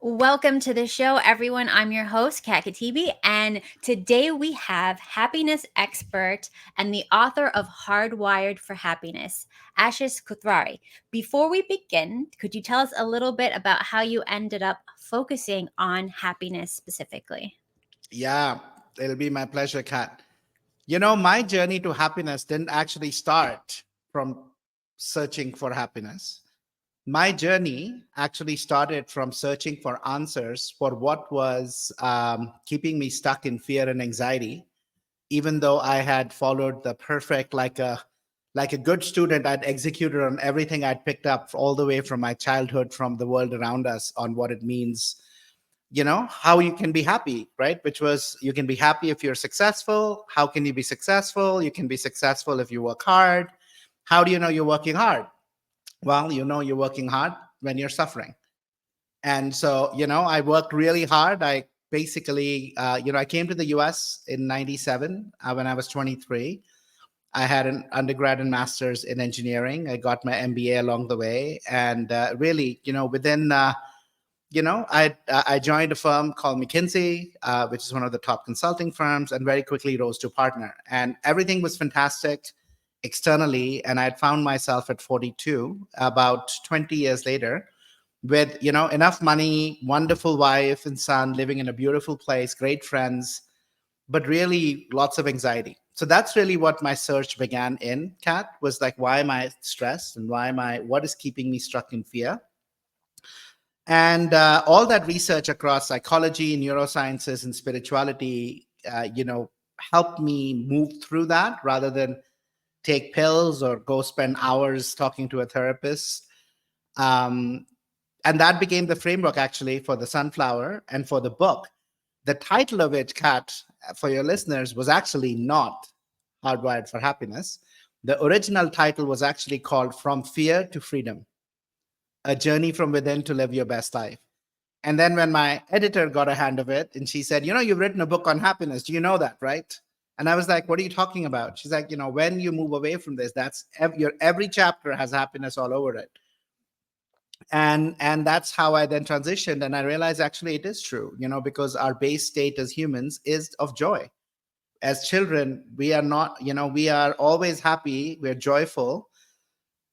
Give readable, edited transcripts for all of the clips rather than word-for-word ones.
Welcome to the show, everyone. I'm your host, Khatibi, and today we have happiness expert and the author of Hardwired for Happiness, Ashish Kothari. Before we begin, could you tell us a little bit about how you ended up focusing on happiness specifically? Yeah, it'll be my pleasure, Kat. My journey to happiness didn't actually start from searching for happiness. My journey actually started from searching for answers for what was keeping me stuck in fear and anxiety. Even though I had followed the perfect, like a good student, I'd executed on everything I'd picked up all the way from my childhood, from the world around us, on what it means, how you can be happy, right? Which was, you can be happy if you're successful. How can you be successful? You can be successful if you work hard. How do you know you're working hard? Well, you know you're working hard when you're suffering. And so, I worked really hard. I basically, I came to the US in 97 when I was 23. I had an undergrad and master's in engineering. I got my MBA along the way. And really, within I joined a firm called McKinsey, which is one of the top consulting firms, and very quickly rose to partner. And everything was fantastic externally. And I had found myself at 42, about 20 years later, with enough money, wonderful wife and son, living in a beautiful place, great friends, but really lots of anxiety. So that's really what my search began in, Kat, was like, why am I stressed, and what is keeping me stuck in fear? And all that research across psychology, neurosciences, and spirituality, helped me move through that rather than take pills or go spend hours talking to a therapist. Um, and that became the framework actually for the sunflower and for the book. The title of it, Kat, for your listeners, was actually not Hardwired for Happiness. The original title was actually called From Fear to Freedom, a journey from within to live your best life. And then when my editor got a hand of it and she said, you've written a book on happiness. Do you know that, right? And I was like, what are you talking about? She's like, when you move away from this, your every chapter has happiness all over it. And that's how I then transitioned. And I realized actually it is true, because our base state as humans is of joy. As children, we are not, we are always happy, we're joyful.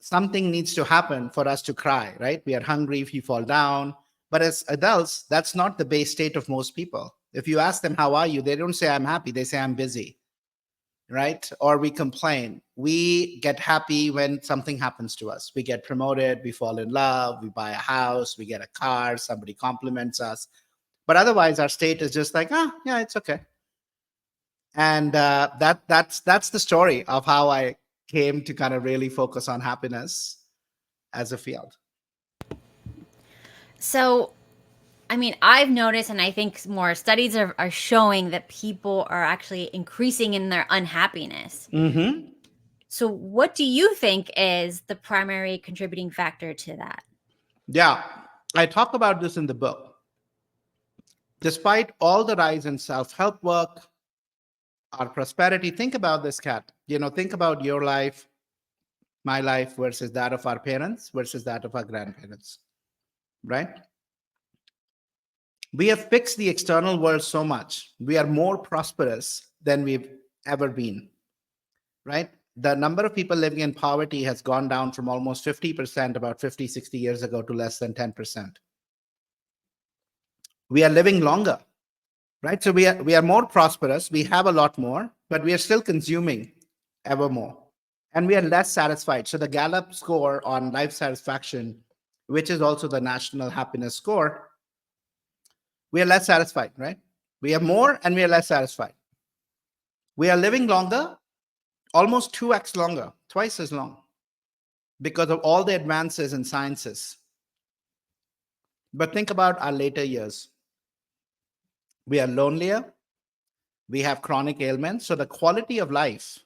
Something needs to happen for us to cry, right? We are hungry if you fall down. But as adults, that's not the base state of most people. If you ask them, how are you? They don't say, I'm happy. They say, I'm busy, right? Or we complain. We get happy when something happens to us. We get promoted, we fall in love, we buy a house, we get a car, somebody compliments us. But otherwise, our state is just like, yeah, it's okay. And that's the story of how I came to kind of really focus on happiness as a field. So, I've noticed, and I think more studies are showing that people are actually increasing in their unhappiness. Mm-hmm. So, what do you think is the primary contributing factor to that? Yeah, I talk about this in the book. Despite all the rise in self-help work, our prosperity, think about this, Kat. Think about your life, my life versus that of our parents versus that of our grandparents, right? We have fixed the external world so much. We are more prosperous than we've ever been, right? The number of people living in poverty has gone down from almost 50% about 50, 60 years ago to less than 10%. We are living longer, right? So we are more prosperous. We have a lot more, but we are still consuming ever more. And we are less satisfied. So the Gallup score on life satisfaction, which is also the national happiness score, we are less satisfied, right? We have more and we are less satisfied. We are living longer, almost 2x longer, twice as long, because of all the advances in sciences. But think about our later years. We are lonelier, we have chronic ailments. So the quality of life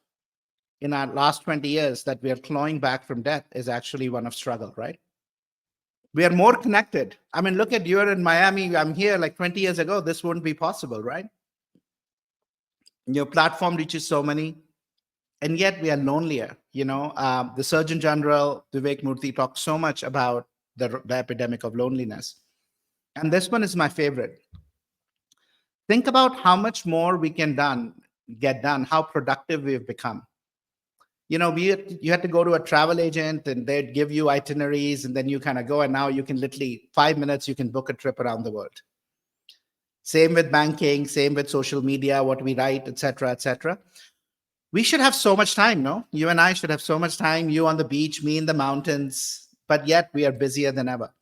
in our last 20 years that we are clawing back from death is actually one of struggle, right? We are more connected. I mean, look at, you're in Miami, I'm here. Like 20 years ago, this wouldn't be possible, right? Your platform reaches so many, and yet we are lonelier. The Surgeon General, Vivek Murthy, talks so much about the epidemic of loneliness. And this one is my favorite. Think about how much more we can get done, how productive we've become. You had to go to a travel agent and they'd give you itineraries and then you kind of go, and now you can literally 5 minutes, you can book a trip around the world. Same with banking, same with social media, what we write, etc., etc. We should have so much time, no? You and I should have so much time, you on the beach, me in the mountains, but yet we are busier than ever.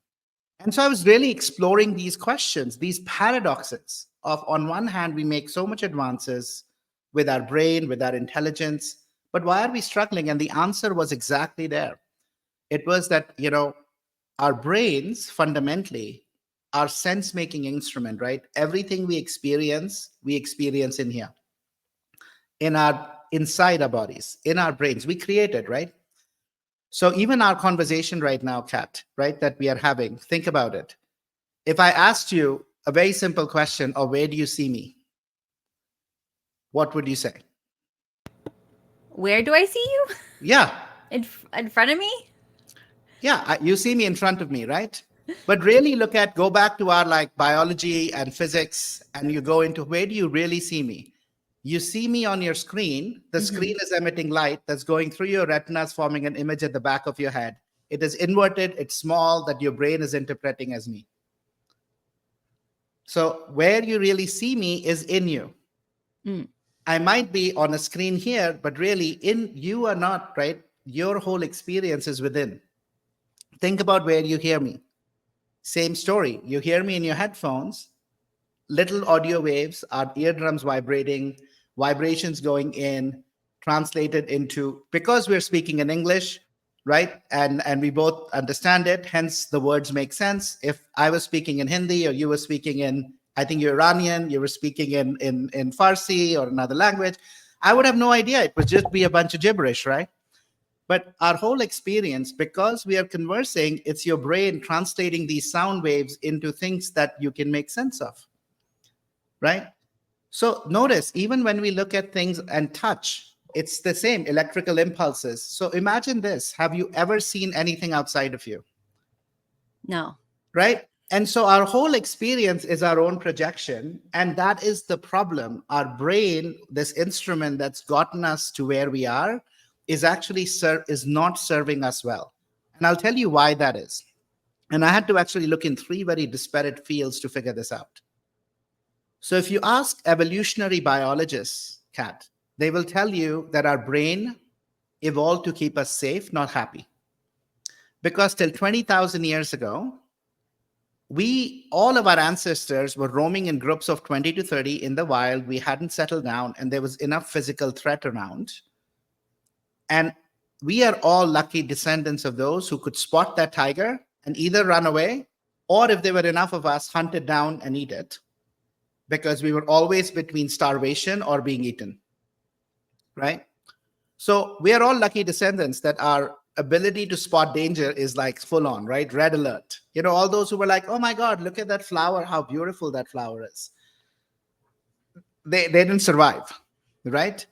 And so I was really exploring these questions, these paradoxes of, on one hand, we make so much advances with our brain, with our intelligence, but why are we struggling? And the answer was exactly there. It was that, our brains fundamentally are sense making instrument, right? Everything we experience in here, in our inside our bodies, in our brains. We create it, right? So even our conversation right now, Kat, right, that we are having, think about it. If I asked you a very simple question, or where do you see me? What would you say? Where do I see you? Yeah. In front of me? Yeah. You see me in front of me, right? But really go back to our like biology and physics, and you go into, where do you really see me? You see me on your screen. The screen is emitting light that's going through your retinas, forming an image at the back of your head. It is inverted, it's small, that your brain is interpreting as me. So where you really see me is in you. I might be on a screen here, but really in you are not, right? Your whole experience is within. Think about where you hear me. Same story. You hear me in your headphones, little audio waves, our eardrums vibrating, vibrations going in, translated into, because we're speaking in English, right? And we both understand it, hence the words make sense. If I was speaking in Hindi, or you were speaking in, I think you're Iranian, you were speaking in Farsi or another language, I would have no idea. It would just be a bunch of gibberish, right? But our whole experience, because we are conversing, it's your brain translating these sound waves into things that you can make sense of, right? So notice, even when we look at things and touch, it's the same electrical impulses. So imagine this. Have you ever seen anything outside of you? No. Right? And so our whole experience is our own projection. And that is the problem. Our brain, this instrument that's gotten us to where we are, is actually is not serving us well. And I'll tell you why that is. And I had to actually look in three very disparate fields to figure this out. So if you ask evolutionary biologists, Kat, they will tell you that our brain evolved to keep us safe, not happy. Because till 20,000 years ago, all of our ancestors were roaming in groups of 20 to 30 in the wild. We hadn't settled down and there was enough physical threat around. And we are all lucky descendants of those who could spot that tiger and either run away, or if there were enough of us, hunt it down and eat it, because we were always between starvation or being eaten, right? So we are all lucky descendants that our ability to spot danger is like full on, right? Red alert. All those who were like, oh my God, look at that flower, how beautiful that flower is. They didn't survive, right?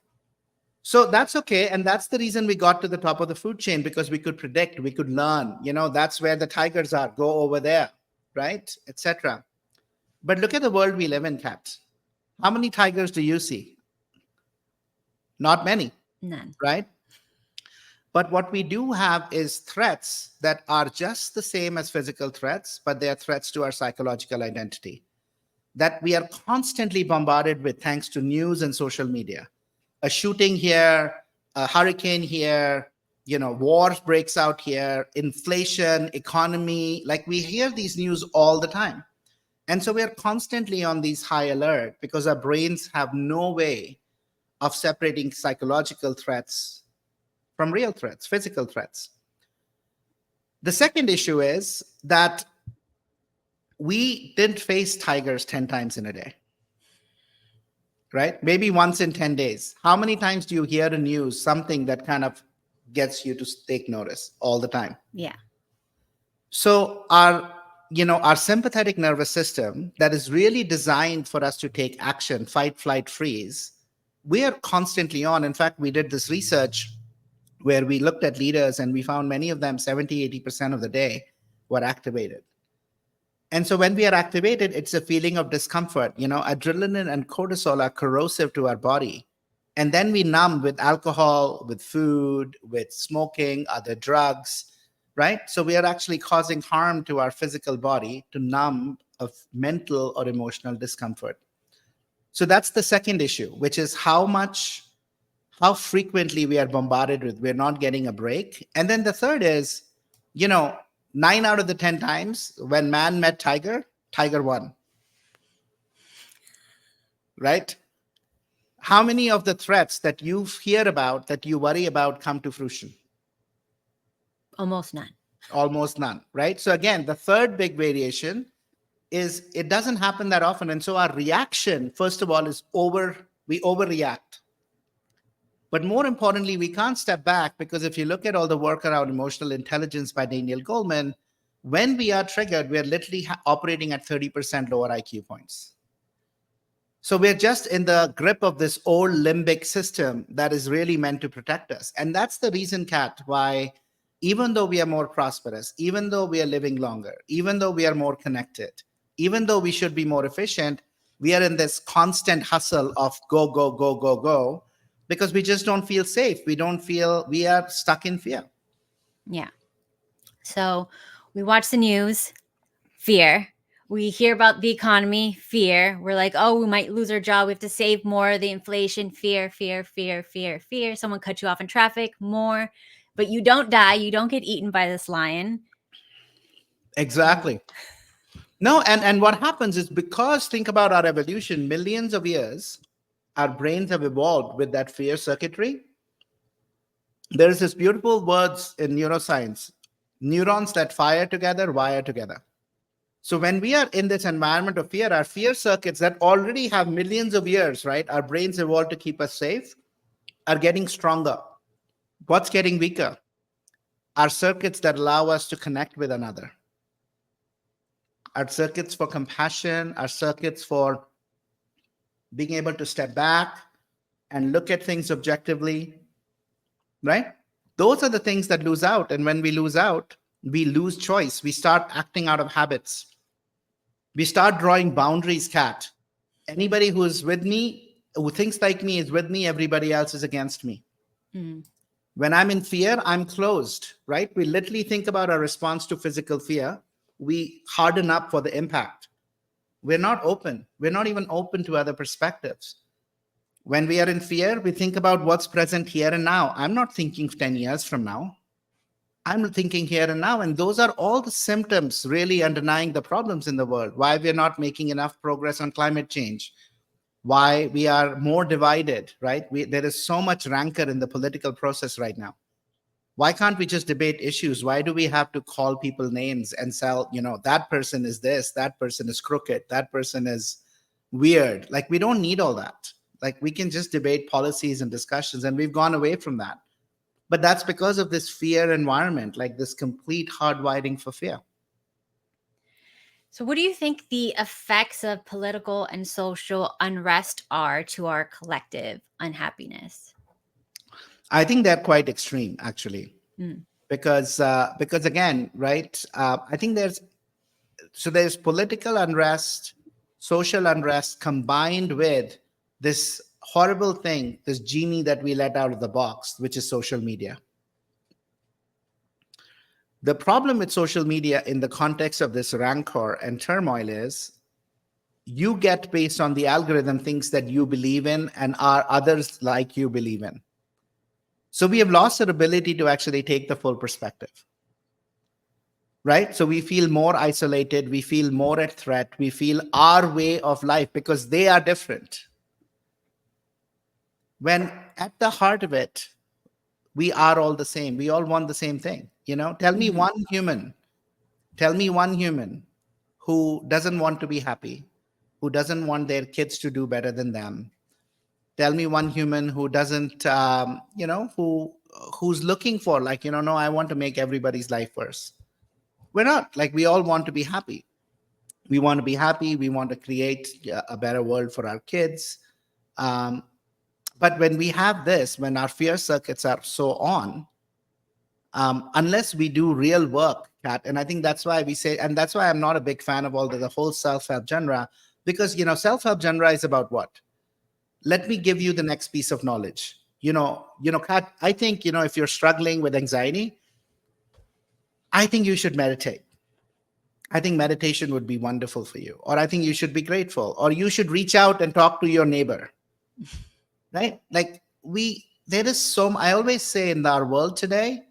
So that's okay. And that's the reason we got to the top of the food chain, because we could predict, we could learn, that's where the tigers are, go over there, right? Etc. But look at the world we live in, Kat. How many tigers do you see? Not many. None. Right? But what we do have is threats that are just the same as physical threats, but they are threats to our psychological identity that we are constantly bombarded with thanks to news and social media. A shooting here, a hurricane here, war breaks out here, inflation, economy, like we hear these news all the time. And so we are constantly on these high alert because our brains have no way of separating psychological threats from real threats, physical threats. The second issue is that we didn't face tigers 10 times in a day, right? Maybe once in 10 days. How many times do you hear the news, something that kind of gets you to take notice? All the time. Yeah. So our sympathetic nervous system that is really designed for us to take action, fight, flight, freeze, we are constantly on. In fact, we did this research where we looked at leaders and we found many of them, 70, 80% of the day, were activated. And so when we are activated, it's a feeling of discomfort. Adrenaline and cortisol are corrosive to our body. And then we numb with alcohol, with food, with smoking, other drugs, right? So we are actually causing harm to our physical body to numb of mental or emotional discomfort. So that's the second issue, which is how frequently we are bombarded with, we're not getting a break. And then the third is, you know, 9 out of the 10 times when man met tiger, tiger won, right? How many of the threats that you hear about, that you worry about, come to fruition? Almost none. Almost none, right? So again, the third big variation is it doesn't happen that often. And so our reaction, first of all, is we overreact. But more importantly, we can't step back, because if you look at all the work around emotional intelligence by Daniel Goleman, when we are triggered, we're literally operating at 30% lower IQ points. So we're just in the grip of this old limbic system that is really meant to protect us. And that's the reason, Kat, why even though we are more prosperous, even though we are living longer, even though we are more connected, even though we should be more efficient, we are in this constant hustle of go, go, go, go, go, because we just don't feel safe. We don't feel, we are stuck in fear. Yeah. So we watch the news, fear. We hear about the economy, fear. We're like, oh, we might lose our job. We have to save more. The inflation, fear, fear, fear, fear, fear. Someone cut you off in traffic, more. But you don't die. You don't get eaten by this lion. Exactly. No, and what happens is, because think about our evolution, millions of years, our brains have evolved with that fear circuitry. There is this beautiful words in neuroscience: neurons that fire together wire together. So when we are in this environment of fear, our fear circuits that already have millions of years, right? Our brains evolved to keep us safe, are getting stronger. What's getting weaker? Our circuits that allow us to connect with another. Our circuits for compassion, our circuits for being able to step back and look at things objectively, right? Those are the things that lose out. And when we lose out, we lose choice. We start acting out of habits. We start drawing boundaries, Kat. Anybody who is with me, who thinks like me, is with me. Everybody else is against me. Mm. When I'm in fear, I'm closed, right? We literally think about our response to physical fear. We harden up for the impact. We're not open. We're not even open to other perspectives. When we are in fear, we think about what's present here and now. I'm not thinking 10 years from now. I'm thinking here and now. And those are all the symptoms really underlying the problems in the world. Why we're not making enough progress on climate change. Why we are more divided, right? There is so much rancor in the political process right now. Why can't we just debate issues? Why do we have to call people names and sell, that person is this, that person is crooked, that person is weird? Like, we don't need all that. Like, we can just debate policies and discussions, and we've gone away from that. But that's because of this fear environment, like this complete hardwiring for fear. So, what do you think the effects of political and social unrest are to our collective unhappiness? I think they're quite extreme, actually, Mm. because again, right? I think there's political unrest, social unrest, combined with this horrible thing, this genie that we let out of the box, which is social media. The problem with social media in the context of this rancor and turmoil is you get, based on the algorithm, things that you believe in and are others like you believe in. So we have lost our ability to actually take the full perspective, right? So we feel more isolated, we feel more at threat, we feel our way of life, because they are different. When at the heart of it, we are all the same. We all want the same thing. Tell me Mhm. one human who doesn't want to be happy, who doesn't want their kids to do better than them. Tell me one human who doesn't, who's looking for, like, no, I want to make everybody's life worse. We're not. Like, we all want to be happy. We want to be happy. We want to create a better world for our kids. But when we have this, when our fear circuits are so on, unless we do real work, Kat. And I think that's why we say, and that's why I'm not a big fan of all the whole self-help genre, because self-help genre is about what? Let me give you the next piece of knowledge. Kat, I think, if you're struggling with anxiety, I think you should meditate. I think meditation would be wonderful for you. Or I think you should be grateful. Or you should reach out and talk to your neighbor. Right? Like there is I always say in our world today,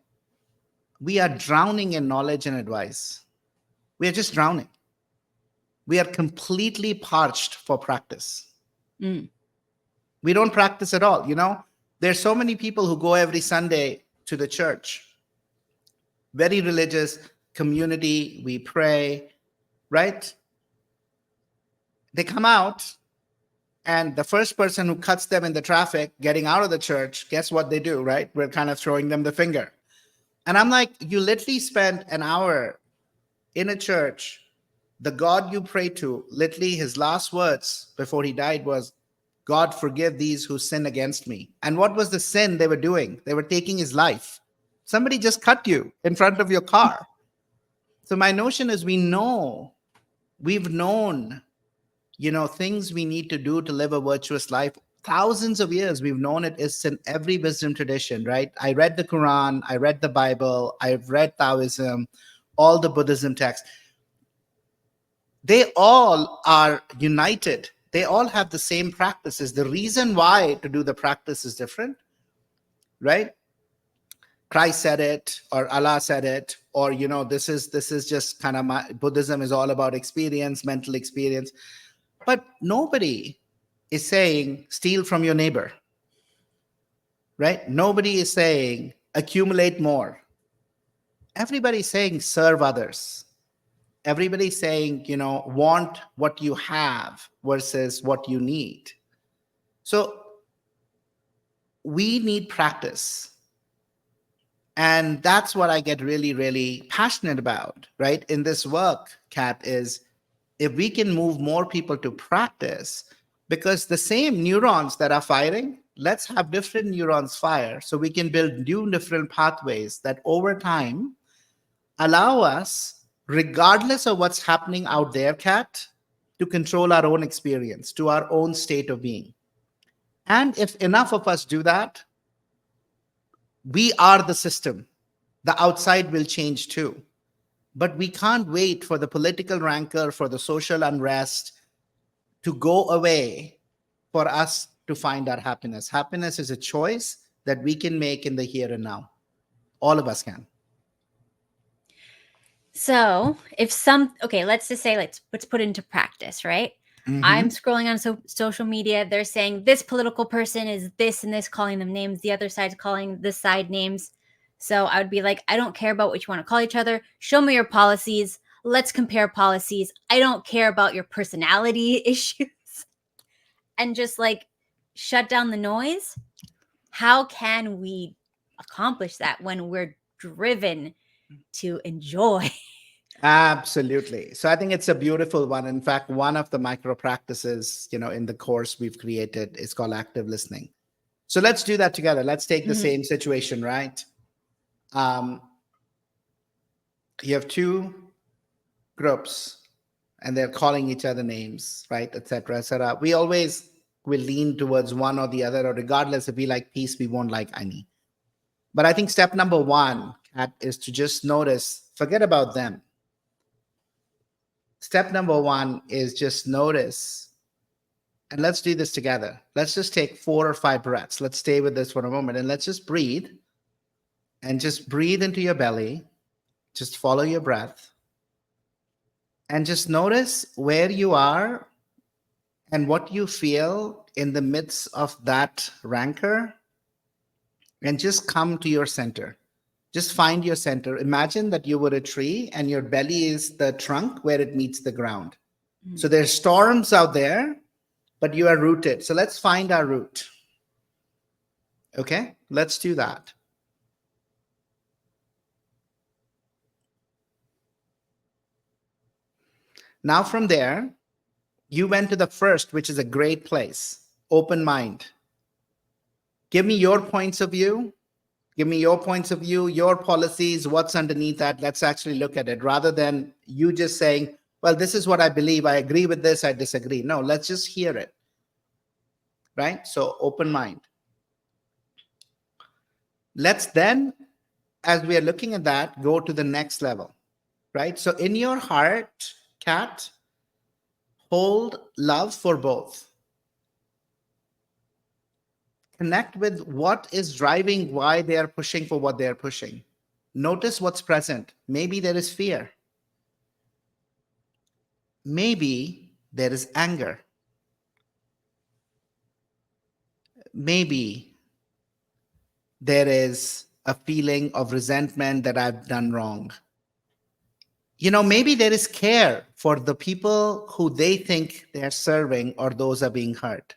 we are drowning in knowledge and advice. We are just drowning. We are completely parched for practice. Mm. We don't practice at all. There's so many people who go every Sunday to the church. Very religious community. We pray, right? They come out, and the first person who cuts them in the traffic getting out of the church, guess what they do, right? We're kind of throwing them the finger. And I'm like, you literally spent an hour in a church. The God you pray to, literally his last words before he died was, God, forgive these who sin against me. And what was the sin they were doing? They were taking his life. Somebody just cut you in front of your car. So my notion is we've known, things we need to do to live a virtuous life. Thousands of years, we've known it is in every wisdom tradition, right? I read the Quran, I read the Bible, I've read Taoism, all the Buddhism texts. They all are united. They all have the same practices. The reason why to do the practice is different, right? Christ said it, or Allah said it, or this is just kind of Buddhism is all about experience, mental experience. But nobody is saying steal from your neighbor, right? Nobody is saying accumulate more. Everybody's saying serve others. Everybody's saying, want what you have versus what you need. So we need practice. And that's what I get really, really passionate about, right? In this work, Kat, is if we can move more people to practice, because the same neurons that are firing, let's have different neurons fire so we can build new different pathways that over time allow us, regardless of what's happening out there, Kat, to control our own experience, to our own state of being. And if enough of us do that, we are the system. The outside will change too. But we can't wait for the political rancor, for the social unrest to go away for us to find our happiness. Happiness is a choice that we can make in the here and now. All of us can. So let's just say, let's put it into practice, right? I'm scrolling on social media. They're saying this political person is this and this, calling them names. The other side's calling this side names. So I would be like, I don't care about what you want to call each other. Show me your policies. Let's compare policies. I don't care about your personality issues. And just like shut down the noise. How can we accomplish that when we're driven to enjoy? Absolutely. So I think it's a beautiful one. In fact, one of the micro practices, in the course we've created is called active listening. So let's do that together. Let's take the same situation, right? You have two groups and they're calling each other names, right? Et cetera, et cetera. We always will lean towards one or the other, or regardless, if we like peace, we won't like any. But I think step number one, Kat, is to just notice, forget about them. Step number one is just notice, and let's do this together. Let's just take 4 or 5 breaths. Let's stay with this for a moment and let's just breathe, and just breathe into your belly. Just follow your breath and just notice where you are and what you feel in the midst of that rancor, and just come to your center. Just find your center. Imagine that you were a tree and your belly is the trunk where it meets the ground. So there's storms out there, but you are rooted. So let's find our root. Okay, let's do that. Now from there, you went to the first, which is a great place. Open mind. Give me your points of view. Give me your points of view, your policies, what's underneath that. Let's actually look at it rather than you just saying, well, this is what I believe. I agree with this. I disagree. No, let's just hear it. Right? So open mind. Let's then, as we are looking at that, go to the next level. Right? So in your heart, Kat, hold love for both. Connect with what is driving why they are pushing for what they are pushing. Notice what's present. Maybe there is fear. Maybe there is anger. Maybe there is a feeling of resentment that I've done wrong. Maybe there is care for the people who they think they're serving or those are being hurt.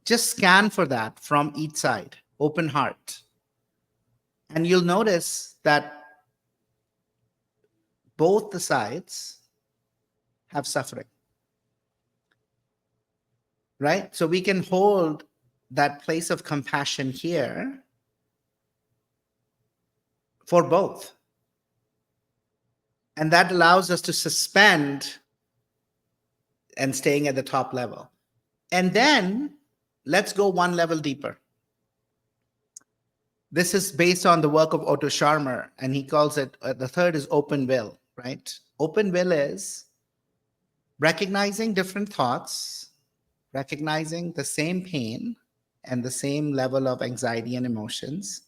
Just scan for that from each side, open heart. And you'll notice that both the sides have suffering, right? So we can hold that place of compassion here for both. And that allows us to suspend and staying at the top level. And then let's go one level deeper. This is based on the work of Otto Scharmer, and he calls it, the third is open will, right? Open will is recognizing different thoughts, recognizing the same pain and the same level of anxiety and emotions.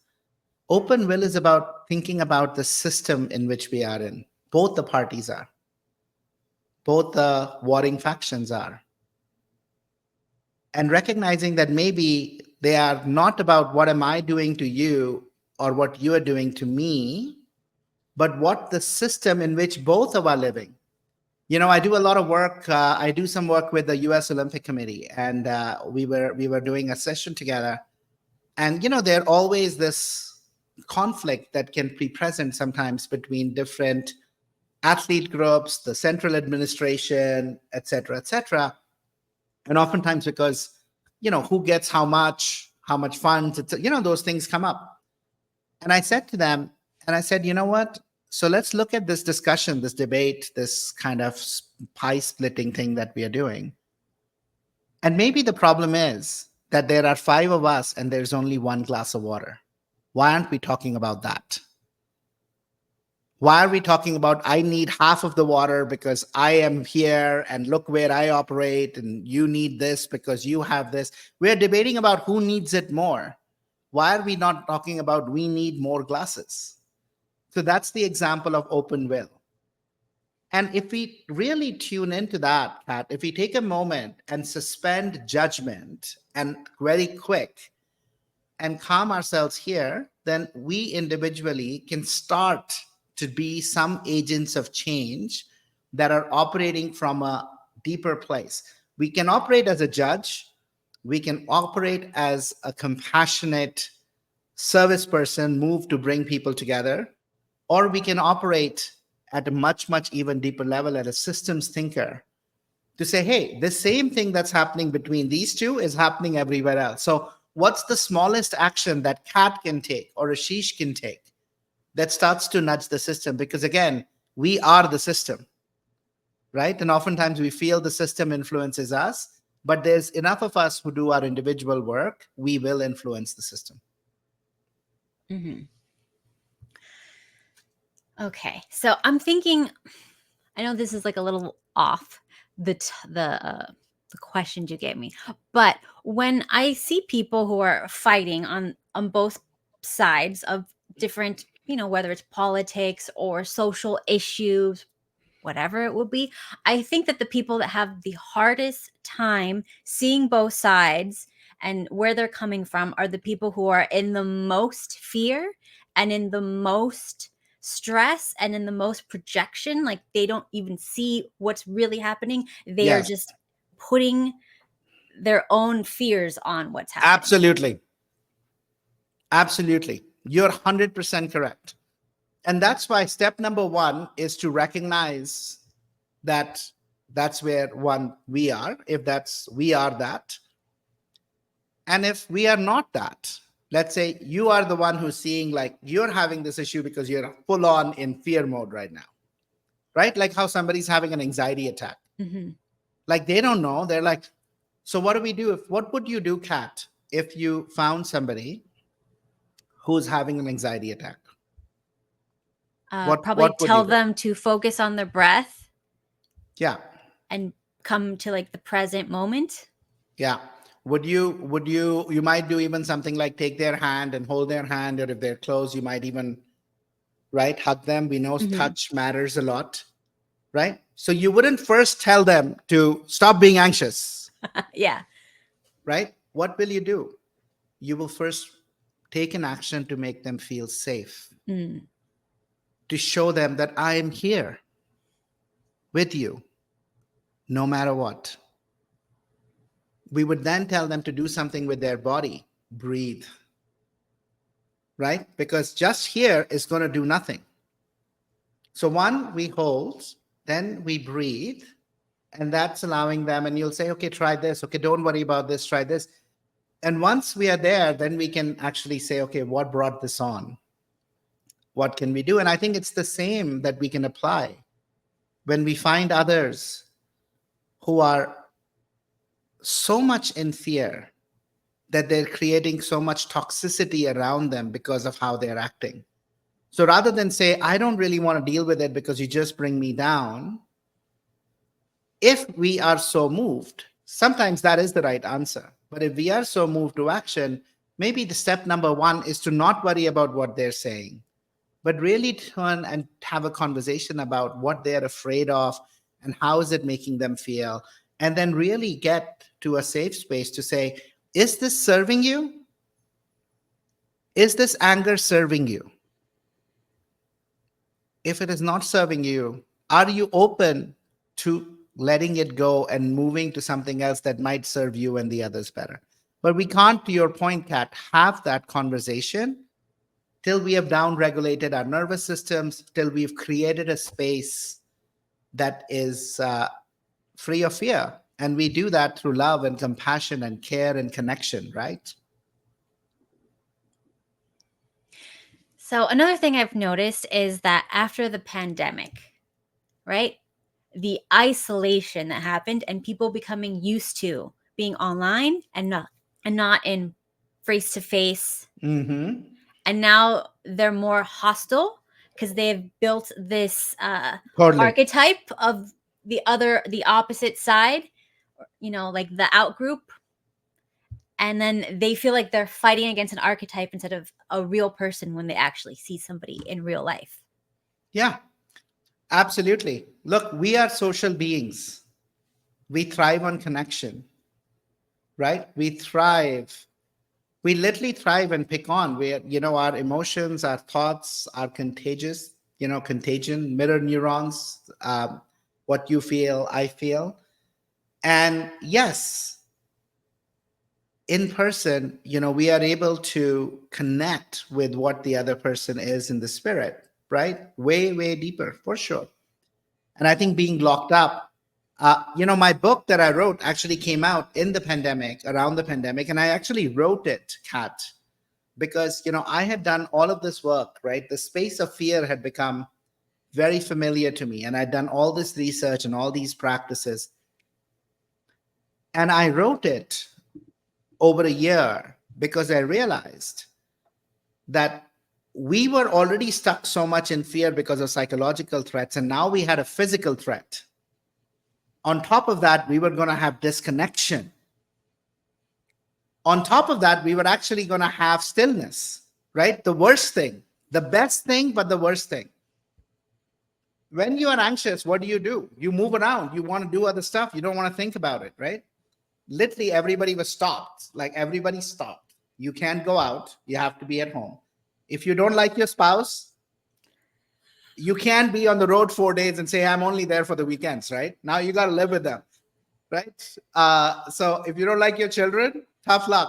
Open will is about thinking about the system in which we are in. Both the parties are. Both the warring factions are. And recognizing that maybe they are not about what am I doing to you or what you are doing to me, but what the system in which both of us are living. I do a lot of work. I do some work with the U.S. Olympic Committee, and we were doing a session together. And there always this conflict that can be present sometimes between different athlete groups, the central administration, et cetera, et cetera. And oftentimes because, who gets how much funds, those things come up. And I said to them, and I said, you know what? So let's look at this discussion, this debate, this kind of pie splitting thing that we are doing. And maybe the problem is that there are 5 of us and there's only 1 glass of water. Why aren't we talking about that? Why are we talking about I need half of the water because I am here and look where I operate and you need this because you have this? We're debating about who needs it more. Why are we not talking about we need more glasses? So that's the example of open will. And if we really tune into that, Pat, if we take a moment and suspend judgment and very quick and calm ourselves here, then we individually can start to be some agents of change that are operating from a deeper place. We can operate as a judge. We can operate as a compassionate service person, move to bring people together, or we can operate at a much, much even deeper level as a systems thinker to say, hey, the same thing that's happening between these two is happening everywhere else. So what's the smallest action that Kat can take or Ashish can take that starts to nudge the system? Because again, we are the system, right? And oftentimes we feel the system influences us, but there's enough of us who do our individual work, we will influence the system. Mm-hmm. Okay, so I'm thinking, I know this is like a little off the questions you gave me, but when I see people who are fighting on both sides of different, whether it's politics or social issues, whatever it would be, I think that the people that have the hardest time seeing both sides and where they're coming from are the people who are in the most fear and in the most stress and in the most projection. Like they don't even see what's really happening. They are just putting their own fears on what's happening. Absolutely. You're 100% correct. And that's why step number 1 is to recognize that that's where we are. If we are that. And if we are not that, let's say you are the one who's seeing like you're having this issue because you're full on in fear mode right now, right? Like how somebody's having an anxiety attack. Mm-hmm. Like they don't know. They're like, so what do we do? What would you do, Kat, if you found somebody who's having an anxiety attack? Probably What would you tell do? them to focus on their breath Yeah. and come to like the present moment. Yeah. You might do even something like take their hand and hold their hand, or if they're close, you might even, right, hug them. We know Mm-hmm. touch matters a lot, right? So you wouldn't first tell them to stop being anxious, Yeah. right? What will you do? You will first take an action to make them feel safe, Mm. to show them that I am here with you no matter what. We would then tell them to do something with their body, breathe, right? Because just here is going to do nothing. So, one, we hold, then we breathe, and that's allowing them. And you'll say, okay, try this. Okay, don't worry about this, try this. And once we are there, then we can actually say, okay, what brought this on? What can we do? And I think it's the same that we can apply when we find others who are so much in fear that they're creating so much toxicity around them because of how they're acting. So rather than say, I don't really want to deal with it because you just bring me down, if we are so moved, sometimes that is the right answer. But if we are so moved to action, maybe the step number one is to not worry about what they're saying, but really turn and have a conversation about what they're afraid of and how is it making them feel. And then really get to a safe space to say, is this serving you? Is this anger serving you? If it is not serving you, are you open to letting it go and moving to something else that might serve you and the others better? But we can't, to your point, Kat, have that conversation till we have down regulated our nervous systems, till we've created a space that is free of fear. And we do that through love and compassion and care and connection, right? So, another thing I've noticed is that after the pandemic, right? The isolation that happened and people becoming used to being online and not in face to face. Mm-hmm. And now they're more hostile because they've built this Totally. archetype of the opposite side, like the out group. And then they feel like they're fighting against an archetype instead of a real person when they actually see somebody in real life. Yeah, absolutely. Look, we are social beings. We thrive on connection, right? We literally thrive and pick on where, our emotions, our thoughts are contagious, contagion, mirror neurons, what you feel, I feel. And yes, in person, we are able to connect with what the other person is in the spirit, right? Way, way deeper, for sure. And I think being locked up, my book that I wrote actually came out in the pandemic, around the pandemic. And I actually wrote it, Kat, because, I had done all of this work, right? The space of fear had become very familiar to me. And I'd done all this research and all these practices. And I wrote it over a year because I realized that we were already stuck so much in fear because of psychological threats. And now we had a physical threat. On top of that, we were going to have disconnection. On top of that, we were actually going to have stillness, right? The worst thing, the best thing, but the worst thing. When you are anxious, what do? You move around. You want to do other stuff. You don't want to think about it, right? Literally, everybody was stopped. Like everybody stopped. You can't go out. You have to be at home. If you don't like your spouse, you can't be on the road 4 days and say, I'm only there for the weekends, right? Now you got to live with them, right? So if you don't like your children, tough luck.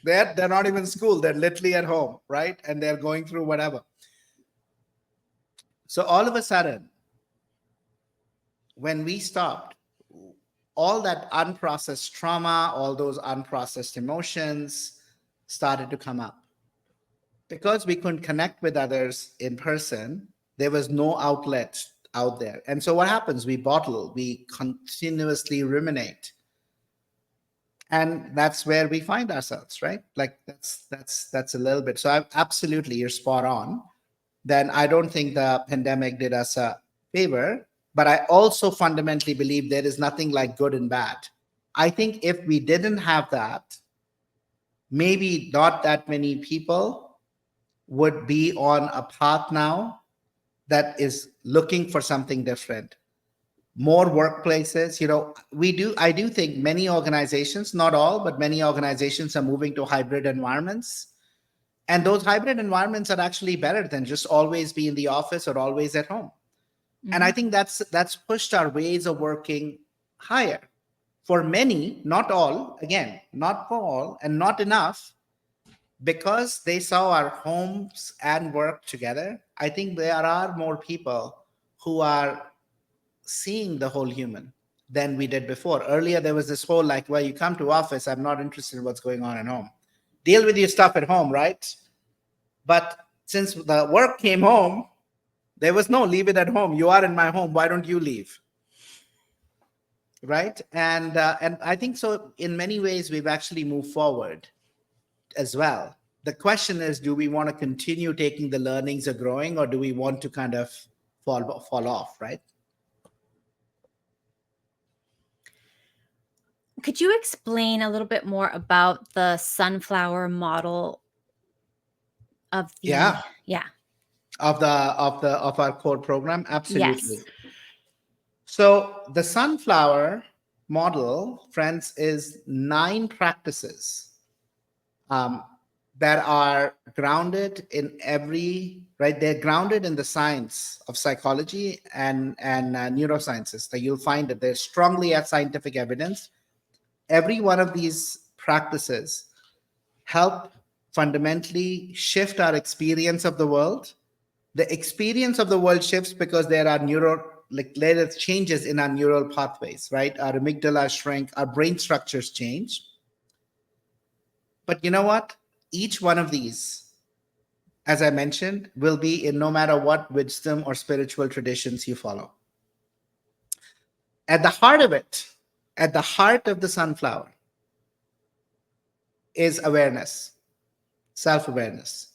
They're not even in school. They're literally at home, right? And they're going through whatever. So all of a sudden, when we stopped, all that unprocessed trauma, all those unprocessed emotions started to come up. because we couldn't connect with others in person, there was no outlet out there. And so what happens? We bottle, we continuously ruminate. And that's where we find ourselves, right? Like that's a little bit. So absolutely, you're spot on. Then I don't think the pandemic did us a favor, but I also fundamentally believe there is nothing like good and bad. I think if we didn't have that, maybe not that many people would be on a path now that is looking for something different. More workplaces, I do think many organizations, not all, but many organizations are moving to hybrid environments. And those hybrid environments are actually better than just always be in the office or always at home. And I think that's pushed our ways of working higher. For many, not all, again, not for all, and not enough, because they saw our homes and work together. I think there are more people who are seeing the whole human than we did before. Earlier, there was this whole like, well, you come to office, I'm not interested in what's going on at home. Deal with your stuff at home, right? But since the work came home, there was no leave it at home. You are in my home. Why don't you leave? Right? And I think so. In many ways, we've actually moved forward as well. The question is, do we want to continue taking the learnings of growing, or do we want to kind of fall off? Right? Could you explain a little bit more about the sunflower model of the Yeah. yeah. Of our core program? Absolutely. Yes. So the sunflower model, friends, is 9 practices that are grounded in right? They're grounded in the science of psychology and neurosciences. That you'll find that they're strongly at scientific evidence. Every one of these practices help fundamentally shift our experience of the world. The experience of the world shifts because there are later changes in our neural pathways, right? Our amygdala shrink, our brain structures change. But you know what? Each one of these, as I mentioned, will be in no matter what wisdom or spiritual traditions you follow. At the heart of it, at the heart of the sunflower, is awareness, self-awareness.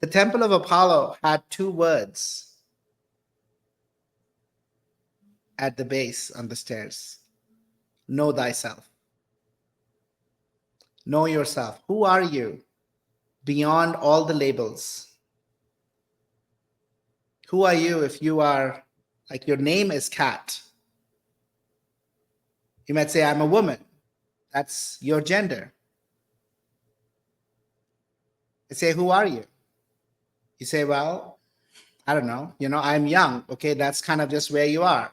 The Temple of Apollo had 2 words at the base on the stairs. Know thyself. Know yourself. Who are you beyond all the labels? Who are you if you are, like, your name is Kat? You might say, I'm a woman. That's your gender. I say, who are you? You say, well, I don't know. I'm young. Okay, that's kind of just where you are.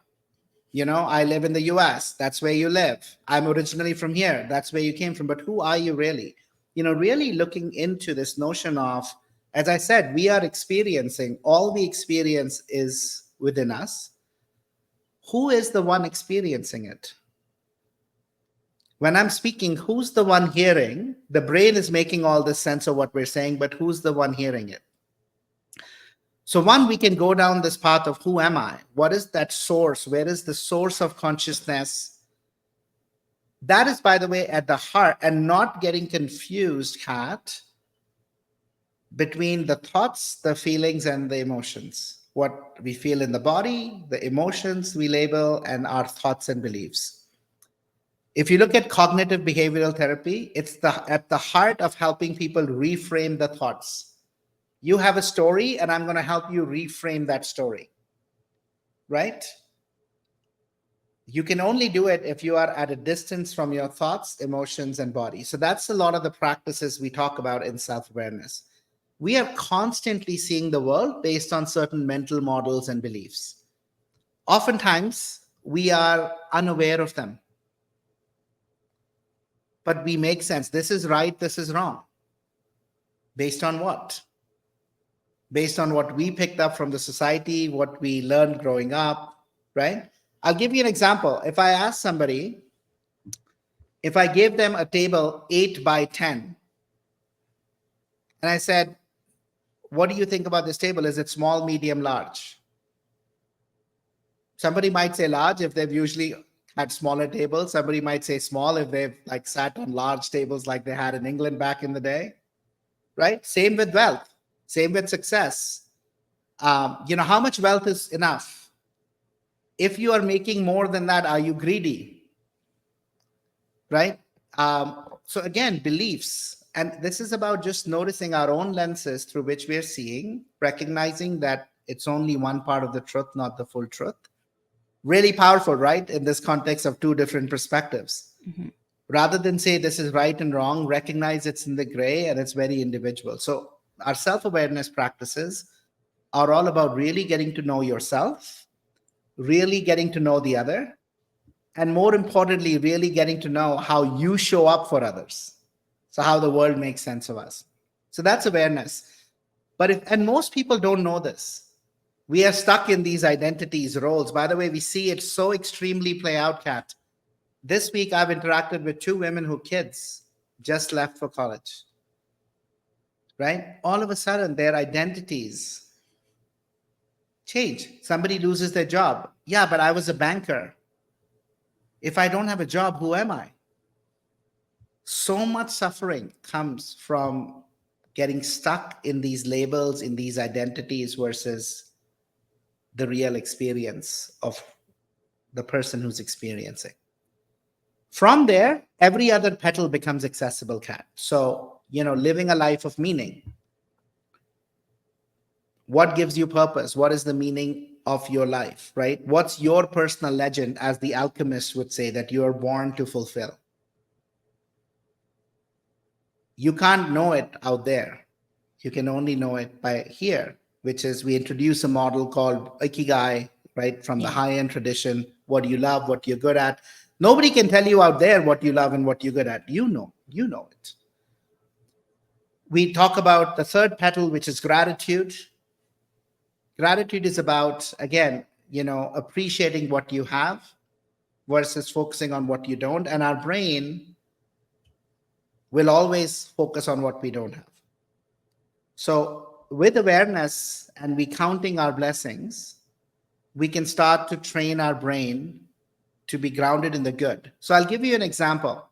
I live in the US. That's where you live. I'm originally from here. That's where you came from. But who are you really? Really looking into this notion of, as I said, we are experiencing, all the experience is within us. Who is the one experiencing it? When I'm speaking, who's the one hearing? The brain is making all this sense of what we're saying, but who's the one hearing it? So one, we can go down this path of who am I? What is that source? Where is the source of consciousness? That is, by the way, at the heart, and not getting confused, Kat, between the thoughts, the feelings, and the emotions. What we feel in the body, the emotions we label, and our thoughts and beliefs. If you look at cognitive behavioral therapy, it's at the heart of helping people reframe the thoughts. You have a story, and I'm going to help you reframe that story, right? You can only do it if you are at a distance from your thoughts, emotions, and body. So that's a lot of the practices we talk about in self-awareness. We are constantly seeing the world based on certain mental models and beliefs. Oftentimes, we are unaware of them. But we make sense. This is right, this is wrong. Based on what? Based on what we picked up from the society, what we learned growing up, right? I'll give you an example. If I ask somebody, if I gave them a table 8 by 10, And I said, what do you think about this table? Is it small, medium, large? Somebody might say large if they've usually had smaller tables. Somebody might say small if they've like sat on large tables like they had in England back in the day, right? Same with wealth, same with success. How much wealth is enough? If you are making more than that, are you greedy? Right? So again, beliefs. And this is about just noticing our own lenses through which we're seeing, recognizing that it's only one part of the truth, not the full truth. Really powerful, right? In this context of two different perspectives. Mm-hmm. Rather than say this is right and wrong, recognize it's in the gray and it's very individual. So our self-awareness practices are all about really getting to know yourself, really getting to know the other, and more importantly, really getting to know how you show up for others. So how the world makes sense of us. So that's awareness. And most people don't know this. We are stuck in these identities, roles. By the way, we see it so extremely play out, Kat. This week, I've interacted with two women whose kids just left for college, right? All of a sudden, their identities change. Somebody loses their job. Yeah, but I was a banker. If I don't have a job, who am I? So much suffering comes from getting stuck in these labels, in these identities versus the real experience of the person who's experiencing. From there, every other petal becomes accessible, Kat. So, living a life of meaning. What gives you purpose? What is the meaning of your life, right? What's your personal legend, as the alchemist would say, that you are born to fulfill? You can't know it out there. You can only know it by here, which is we introduce a model called Ikigai, right? From the high-end tradition, what you love, what you're good at. Nobody can tell you out there what you love and what you're good at. You know it. We talk about the third petal, which is gratitude. Gratitude is about, again, appreciating what you have versus focusing on what you don't. And our brain will always focus on what we don't have. So with awareness and we counting our blessings, we can start to train our brain to be grounded in the good. So I'll give you an example.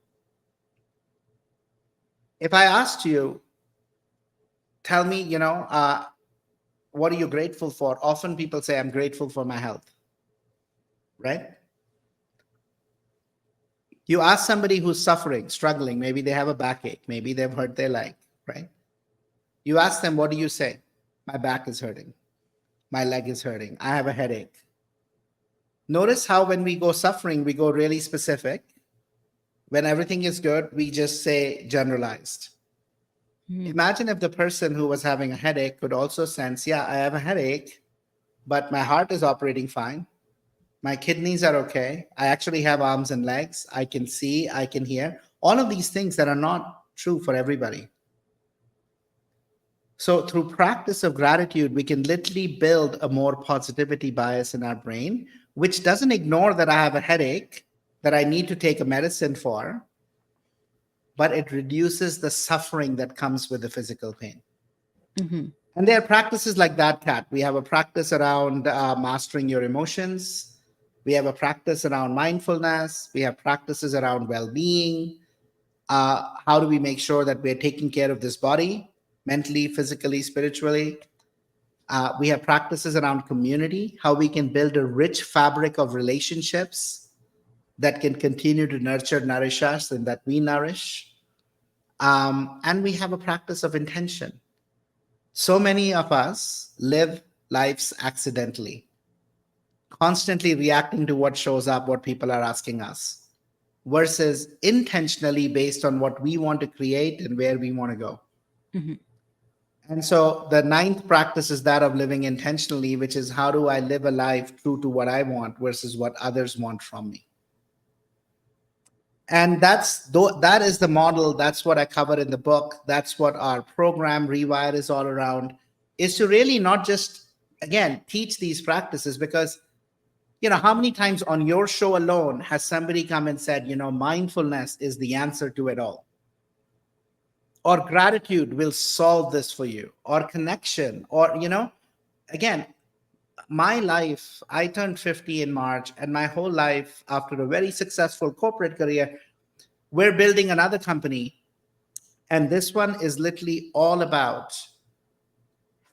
If I asked you, tell me, what are you grateful for? Often people say, I'm grateful for my health, right? You ask somebody who's suffering, struggling, maybe they have a backache, maybe they've hurt their leg, right? You ask them, what do you say? My back is hurting. My leg is hurting. I have a headache. Notice how when we go suffering, we go really specific. When everything is good, we just say generalized. Imagine if the person who was having a headache could also sense, yeah, I have a headache, but my heart is operating fine. My kidneys are okay. I actually have arms and legs. I can see, I can hear. All of these things that are not true for everybody. So through practice of gratitude, we can literally build a more positivity bias in our brain, which doesn't ignore that I have a headache that I need to take a medicine for, but it reduces the suffering that comes with the physical pain. Mm-hmm. And there are practices like that, Kat. We have a practice around mastering your emotions. We have a practice around mindfulness. We have practices around well-being. How do we make sure that we're taking care of this body, mentally, physically, spiritually? We have practices around community, how we can build a rich fabric of relationships that can continue to nurture, nourish us, and that we nourish. And we have a practice of intention. So many of us live lives accidentally, constantly reacting to what shows up, what people are asking us, versus intentionally based on what we want to create and where we want to go. Mm-hmm. And so the ninth practice is that of living intentionally, which is how do I live a life true to what I want versus what others want from me. And that is the model. That's what I cover in the book. That's what our program Rewire is all around, is to really not just, again, teach these practices, because, how many times on your show alone has somebody come and said, mindfulness is the answer to it all? or gratitude will solve this for you, or connection, or, again, my life, I turned 50 in March, and my whole life, after a very successful corporate career, we're building another company. And this one is literally all about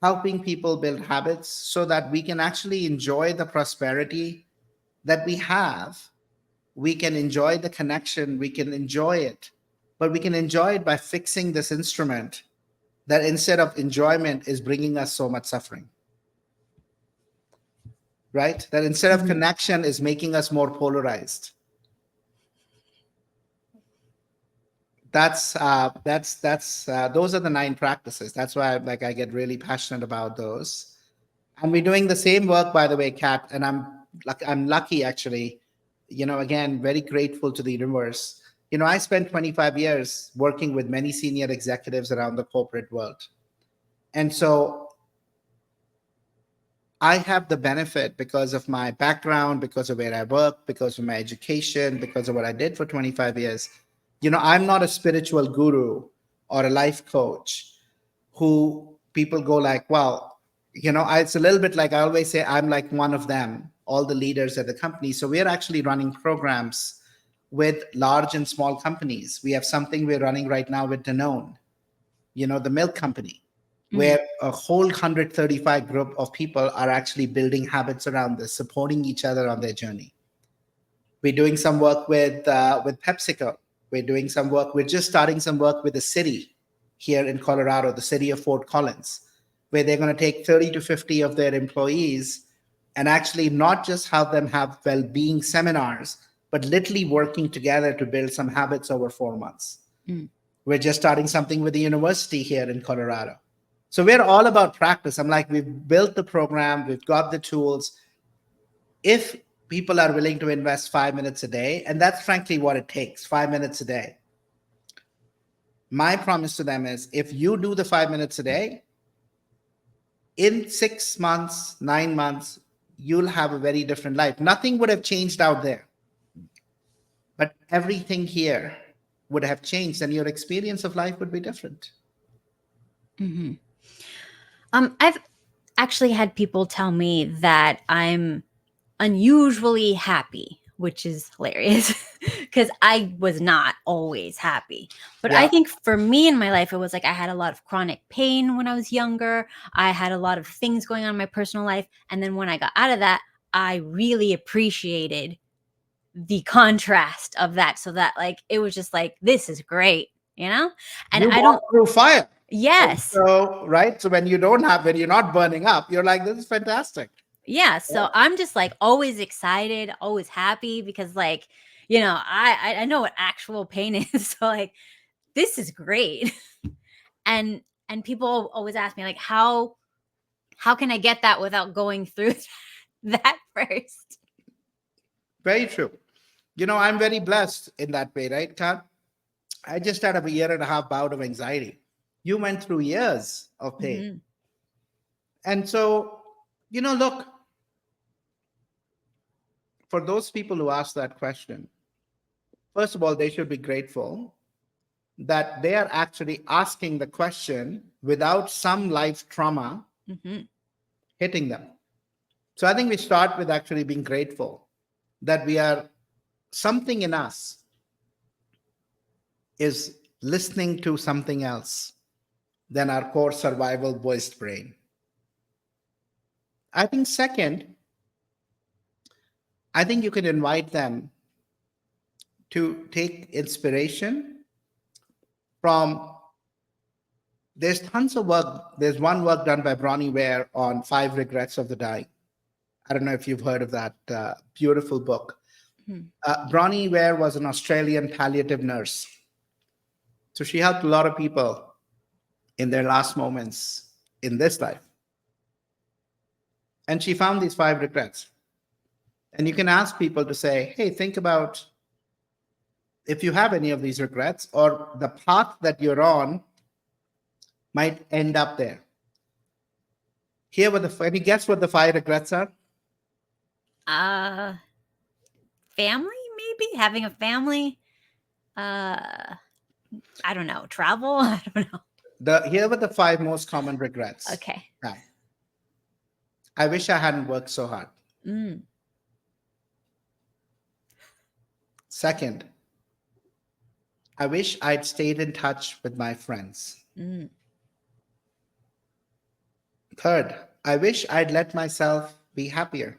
helping people build habits so that we can actually enjoy the prosperity that we have. We can enjoy the connection, we can enjoy it, but we can enjoy it by fixing this instrument that instead of enjoyment is bringing us so much suffering, right? That instead of Mhm. connection is making us more polarized. That's those are the 9 practices. That's why I get really passionate about those. And we're doing the same work, by the way, Kat. And I'm lucky, actually. Again, very grateful to the universe. I spent 25 years working with many senior executives around the corporate world, and so I have the benefit because of my background, because of where I work, because of my education, because of what I did for 25 years. I'm not a spiritual guru or a life coach who people go like, well, it's a little bit like I always say, I'm like one of them, all the leaders at the company. So we're actually running programs with large and small companies. We have something we're running right now with Danone, the milk company, Mm. where a whole 135 group of people are actually building habits around this, supporting each other on their journey. We're doing some work with PepsiCo. We're doing some work. We're just starting some work with the city here in Colorado, the city of Fort Collins, where they're going to take 30 to 50 of their employees and actually not just have them have well-being seminars, but literally working together to build some habits over 4 months. Mm. We're just starting something with the university here in Colorado. So we're all about practice. I'm like, we've built the program, we've got the tools. If people are willing to invest 5 minutes a day, and that's frankly what it takes, 5 minutes a day. My promise to them is if you do the 5 minutes a day, in 6 months, 9 months, you'll have a very different life. Nothing would have changed out there, but everything here would have changed, and your experience of life would be different. Mhm. I've actually had people tell me that I'm unusually happy, which is hilarious because I was not always happy. But I Yeah. think for me in my life, it was like I had a lot of chronic pain when I was younger. I had a lot of things going on in my personal life. And then when I got out of that, I really appreciated the contrast of that. So that, like, it was just like, this is great, you know? And You I don't, walk through fire. And yes. so, right. So when you're not burning up, you're like, this is fantastic. Yeah, so I'm just like always excited, always happy because like, I know what actual pain is. So like this is great. And people always ask me like how can I get that without going through that first? Very true. I'm very blessed in that way, right, Kat? I just had a year and a half bout of anxiety. You went through years of pain. Mhm. And so, look, for those people who ask that question, first of all, they should be grateful that they are actually asking the question without some life trauma Mhm. hitting them. So I think we start with actually being grateful that we are something in us is listening to something else than our core survival voiced brain. I think second, I think you can invite them to take inspiration from there's tons of work. There's one work done by Bronnie Ware on 5 regrets of the dying. I don't know if you've heard of that beautiful book. Mhm. Bronnie Ware was an Australian palliative nurse. So she helped a lot of people in their last moments in this life. And she found these 5 regrets. And you can ask people to say, hey, think about if you have any of these regrets or the path that you're on might end up there. Here, any guess what the 5 regrets are? Uh family, maybe having a family. Uh I don't know. Travel? I don't know. Here were the five most common regrets. Okay. Yeah. I wish I hadn't worked so hard. Mm, Second, I wish I'd stayed in touch with my friends. mm. Third, I wish I'd let myself be happier.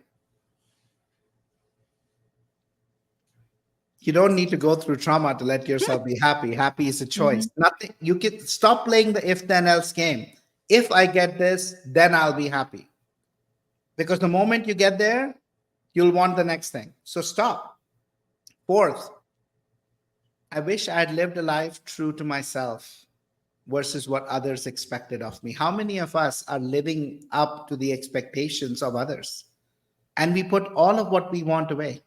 You don't need to go through trauma to let yourself be happy. Happy is a choice. Mhm. Nothing. You can stop playing the if then else game. If I get this, then I'll be happy. Because the moment you get there, you'll want the next thing. So stop. Fourth, I wish I'd lived a life true to myself versus what others expected of me. How many of us are living up to the expectations of others? And we put all of what we want away,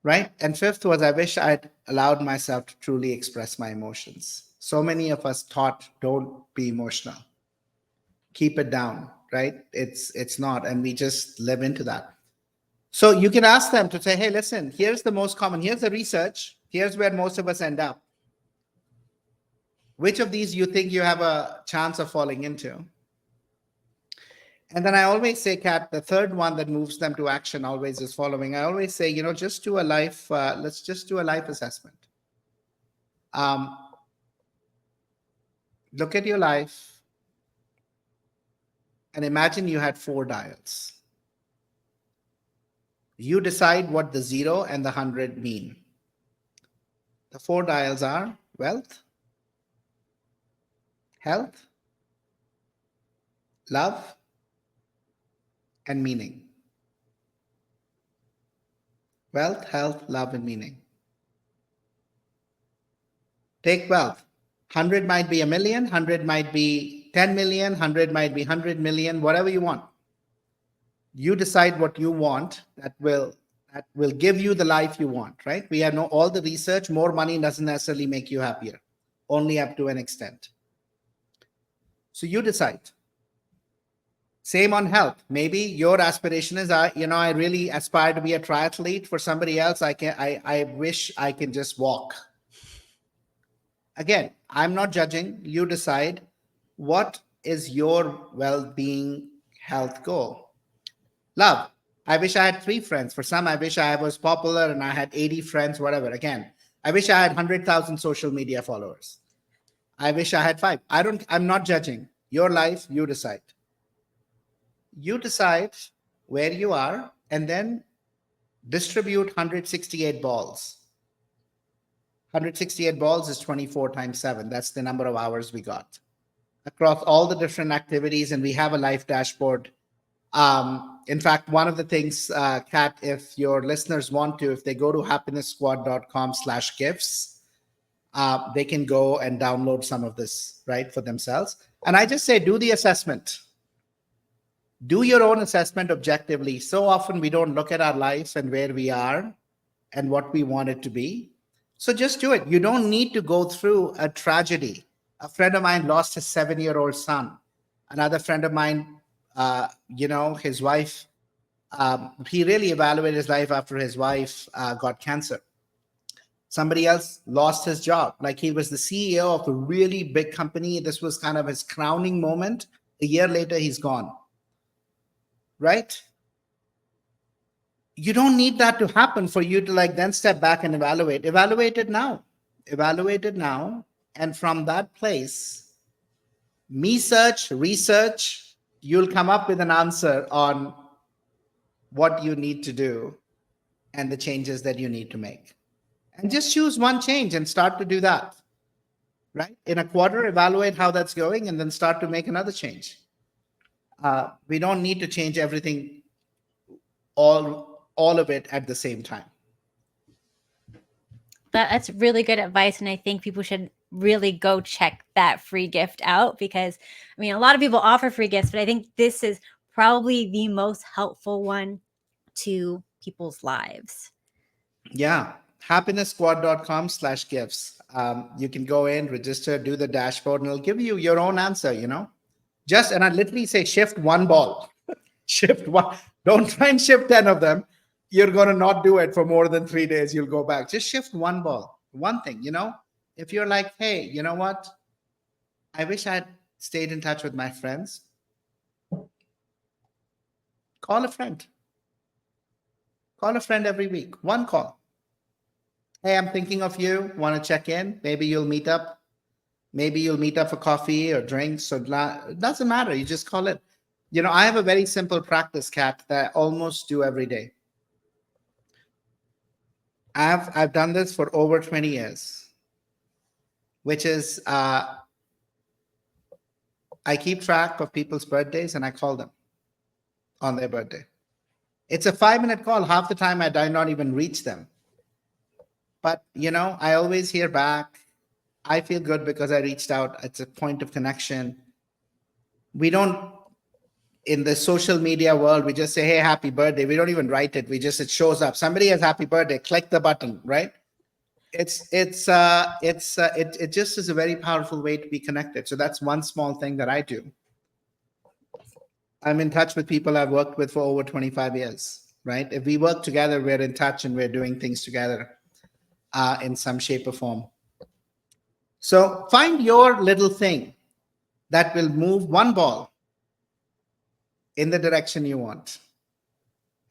right? And fifth was, I wish I'd allowed myself to truly express my emotions. So many of us taught, don't be emotional, keep it down, right? It's not, and we just live into that. So you can ask them to say, hey, listen, here's the most common, here's the research, here's where most of us end up. Which of these you think you have a chance of falling into? And then I always say, Kat, the third one that moves them to action always is following. I always say, just do a life, let's just do a life assessment. Um, Look at your life and imagine you had 4 dials. You decide what the 0 and the 100 mean. The 4 dials are wealth, health, love, and meaning. Wealth, health, love, and meaning. Take wealth. 100 might be a million, 100 might be 10 million, 100 might be 100 million, whatever you want. You decide what you want that will give you the life you want, right? We know all the research, more money doesn't necessarily make you happier, only up to an extent. So you decide. Same on health. Maybe your aspiration is, I really aspire to be a triathlete. For somebody else, I wish I can just walk. Again, I'm not judging. You decide what is your well-being health goal. Love. I wish I had 3 friends. For some, I wish I was popular and I had 80 friends, whatever. Again, I wish I had 100,000 social media followers. I wish I had 5. I'm not judging. Your life, you decide. You decide where you are and then distribute 168 balls. 168 balls is 24 times 7. That's the number of hours we got across all the different activities. And we have a life dashboard. In fact, one of the things, Kat, if your listeners want to, if they go to happiness.com/gifts, they can go and download some of this, right, for themselves. And I just say, do the assessment. Do your own assessment objectively. So often we don't look at our life and where we are and what we want it to be. So just do it. You don't need to go through a tragedy. A friend of mine lost his 7-year-old son. Another friend of mine, his wife, he really evaluated his life after his wife got cancer. Somebody else lost his job. Like, he was the CEO of a really big company. This was kind of his crowning moment. A year later, he's gone. Right? You don't need that to happen for you to then step back and evaluate. Evaluate it now. And from that place, research, you'll come up with an answer on what you need to do and the changes that you need to make. And just choose one change and start to do that. Right? In a quarter, evaluate how that's going and then start to make another change. We don't need to change everything, all of it at the same time. That's really good advice. And I think people should really go check that free gift out, because a lot of people offer free gifts, but I think this is probably the most helpful one to people's lives. Yeah. happinessquad.com/gifts. You can go in, register, do the dashboard, and it'll give you your own answer, and I literally say, shift one ball. Shift one. Don't try and shift 10 of them. You're going to not do it for more than 3 days. You'll go back. Just shift one ball. one thing, if you're like, hey, you know what? I wish I'd stayed in touch with my friends. Call a friend. Call a friend every week. One call. Hey, I'm thinking of you. Want to check in? Maybe you'll meet up. Maybe you'll meet up for coffee or drinks. Or it doesn't matter. You just call it. I have a very simple practice, Kat, that I almost do every day. I've done this for over 20 years, which is I keep track of people's birthdays and I call them on their birthday. It's a 5-minute call. Half the time I do not even reach them. But, I always hear back. I feel good because I reached out. It's a point of connection. We don't, in the social media world, we just say, hey, happy birthday. We don't even write it. It shows up. Somebody has happy birthday, click the button, right? It just is a very powerful way to be connected. So that's one small thing that I do. I'm in touch with people I've worked with for over 25 years, right? If we work together, we're in touch and we're doing things together in some shape or form. So find your little thing that will move one ball in the direction you want.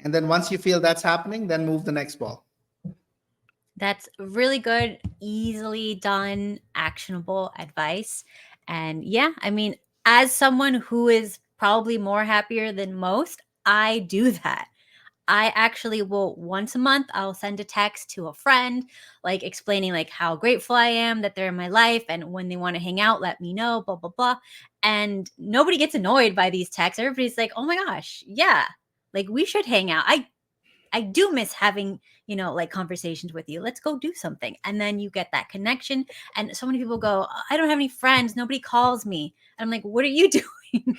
And then once you feel that's happening, then move the next ball. That's really good, easily done, actionable advice. And yeah, I mean, as someone who is probably more happier than most, I do that. I actually will once a month, I'll send a text to a friend, like explaining like how grateful I am that they're in my life. And when they want to hang out, let me know, blah, blah, blah. And nobody gets annoyed by these texts. Everybody's like, oh my gosh, yeah, like we should hang out. I do miss having, like conversations with you. Let's go do something. And then you get that connection. And so many people go, I don't have any friends. Nobody calls me. And I'm like, what are you doing?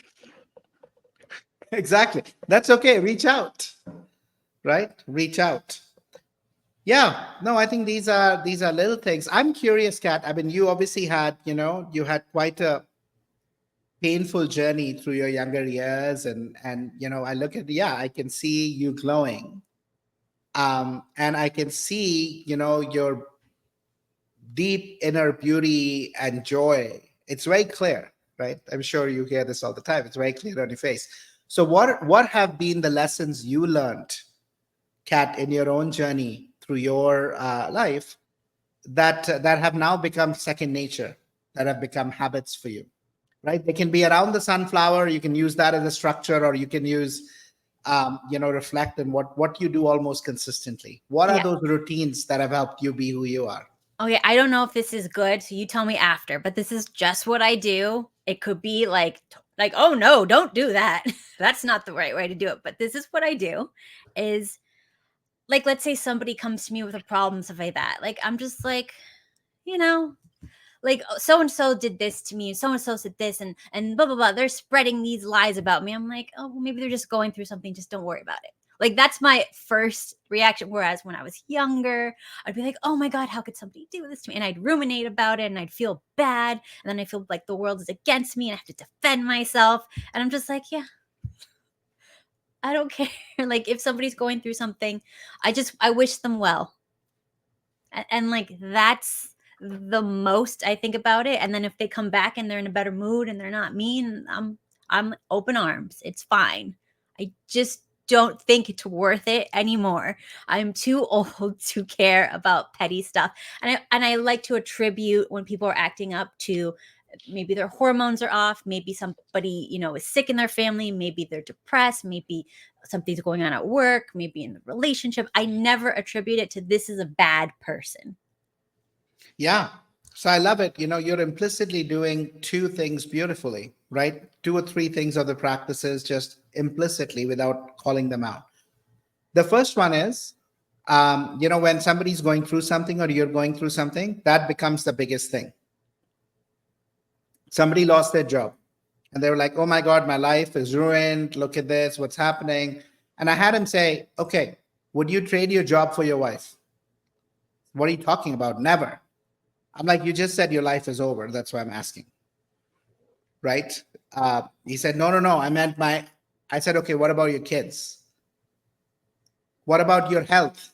Exactly. That's okay. Reach out, right? Reach out. Yeah. No, I think these are little things. I'm curious, Kat. I mean, you obviously had, you had quite a painful journey through your younger years. And I look at, yeah, I can see you glowing. And I can see, your deep inner beauty and joy. It's very clear, right? I'm sure you hear this all the time. It's very clear on your face. So what have been the lessons you learned, Kat, in your own journey through your life that have now become second nature, that have become habits for you, right? They can be around the sunflower. You can use that as a structure, or you can use reflect on what you do almost consistently. What are Yeah. those routines that have helped you be who you are? Okay, I don't know if this is good, so you tell me after, but this is just what I do. It could be like oh no, don't do that. That's not the right way to do it, but this is what I do is like let's say somebody comes to me with a problem, stuff like that. Like I'm just like, you know, like so and so did this to me, and so said this, and blah blah blah. They're spreading these lies about me. I'm like, oh, well, maybe they're just going through something. Just don't worry about it. Like that's my first reaction. Whereas when I was younger, I'd be like, oh my god, how could somebody do this to me? And I'd ruminate about it, and I'd feel bad, and then I feel like the world is against me, and I have to defend myself. And I'm just like, yeah, I don't care. Like if somebody's going through something, I wish them well. And like that's the most I think about it. And then if they come back and they're in a better mood and they're not mean, I'm open arms. It's fine. I just don't think it's worth it anymore. I'm too old to care about petty stuff. And I like to attribute when people are acting up to maybe their hormones are off, maybe somebody, is sick in their family, maybe they're depressed, maybe something's going on at work, maybe in the relationship. I never attribute it to this is a bad person. Yeah. So I love it. You're implicitly doing two things beautifully, right? Two or three things of the practices just implicitly without calling them out. The first one is, when somebody's going through something or you're going through something, that becomes the biggest thing. Somebody lost their job and they were like, oh my God, my life is ruined. Look at this, what's happening. And I had him say, okay, would you trade your job for your wife? What are you talking about? Never. I'm like, you just said your life is over. That's why I'm asking. Right? He said, no. I said, okay, what about your kids? What about your health?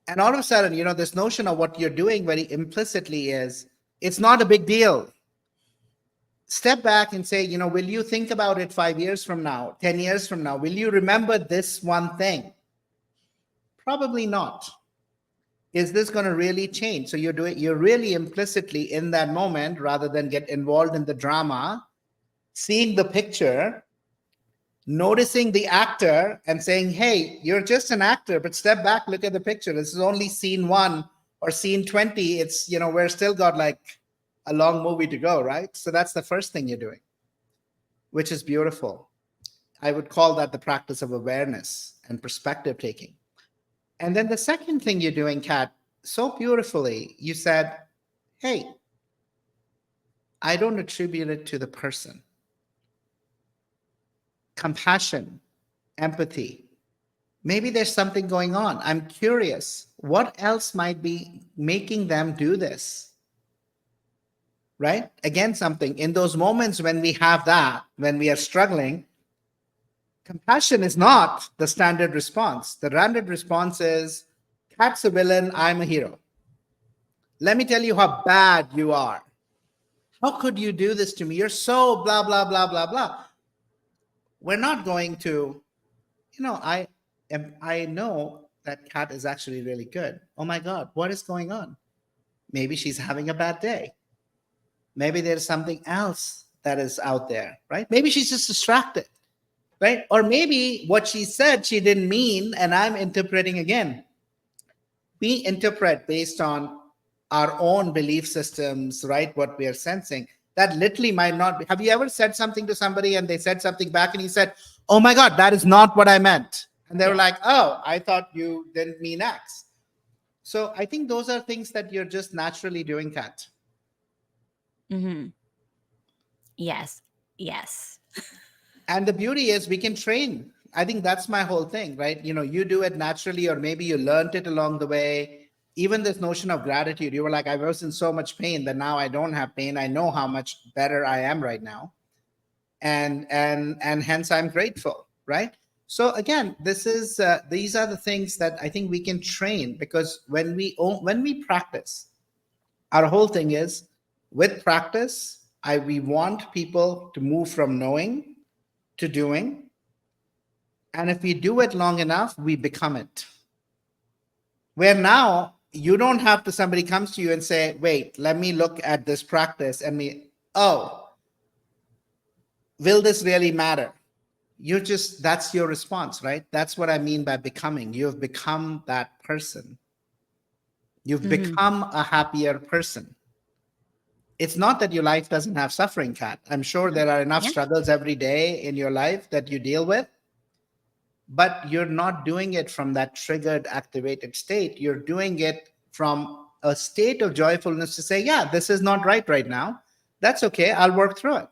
And all of a sudden, this notion of what you're doing very implicitly is it's not a big deal. Step back and say, will you think about it 5 years from now, 10 years from now? Will you remember this one thing? Probably not. Is this going to really change? So you're really implicitly in that moment rather than get involved in the drama, seeing the picture, noticing the actor and saying, hey, you're just an actor, but step back, look at the picture. This is only scene 1 or scene 20. It's, we're still got like a long movie to go, right? So that's the first thing you're doing, which is beautiful. I would call that the practice of awareness and perspective taking. And then the second thing you're doing, Kat, so beautifully, you said, hey, I don't attribute it to the person. Compassion, empathy. Maybe there's something going on. I'm curious. What else might be making them do this? Right? Again, something in those moments when we have that, when we are struggling, compassion is not the standard response. The standard response is, Kat's a villain, I'm a hero. Let me tell you how bad you are. How could you do this to me? You're so blah, blah, blah, blah, blah. We're not going to, I know that Kat is actually really good. Oh my God, what is going on? Maybe she's having a bad day. Maybe there's something else that is out there, right? Maybe she's just distracted, right? Or maybe what she said, she didn't mean, and I'm interpreting again. We interpret based on our own belief systems, right? What we are sensing. That literally might not be. Have you ever said something to somebody and they said something back and you said, oh my God, that is not what I meant. And they were like, oh, I thought you didn't mean X. So I think those are things that you're just naturally doing, Kat. Mm-hmm. Yes. Yes. And the beauty is we can train. I think that's my whole thing, right? You do it naturally, or maybe you learned it along the way. Even this notion of gratitude, you were like, I was in so much pain that now I don't have pain. I know how much better I am right now. And hence I'm grateful, right? So again, these are the things that I think we can train, because when we practice, our whole thing is with practice, we want people to move from knowing to doing. And if we do it long enough, we become it. Where now you don't have to, somebody comes to you and say, wait, let me look at this practice and will this really matter? That's your response, right? That's what I mean by becoming. You've become that person. You've become a happier person. It's not that your life doesn't have suffering, Kat. I'm sure there are enough struggles every day in your life that you deal with, but you're not doing it from that triggered, activated state. You're doing it from a state of joyfulness to say, yeah, this is not right now. That's okay. I'll work through it.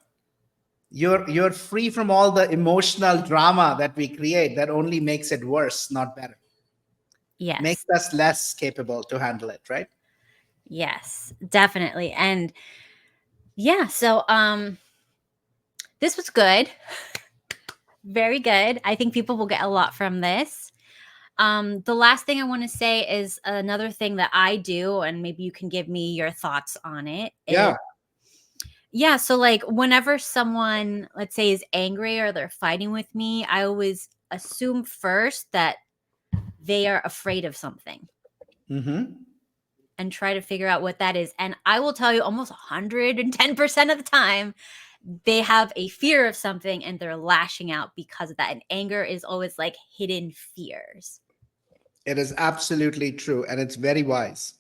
You're free from all the emotional drama that we create that only makes it worse, not better. Yes. Makes us less capable to handle it, right? Yes, definitely. And yeah, so this was good. Very good. I think people will get a lot from this. The last thing I want to say is another thing that I do, and maybe you can give me your thoughts on it. Yeah. So like whenever someone, let's say, is angry or they're fighting with me, I always assume first that they are afraid of something. And try to figure out what that is. And I will tell you almost 110% of the time, they have a fear of something and they're lashing out because of that. And anger is always like hidden fears. It is absolutely true. And it's very wise.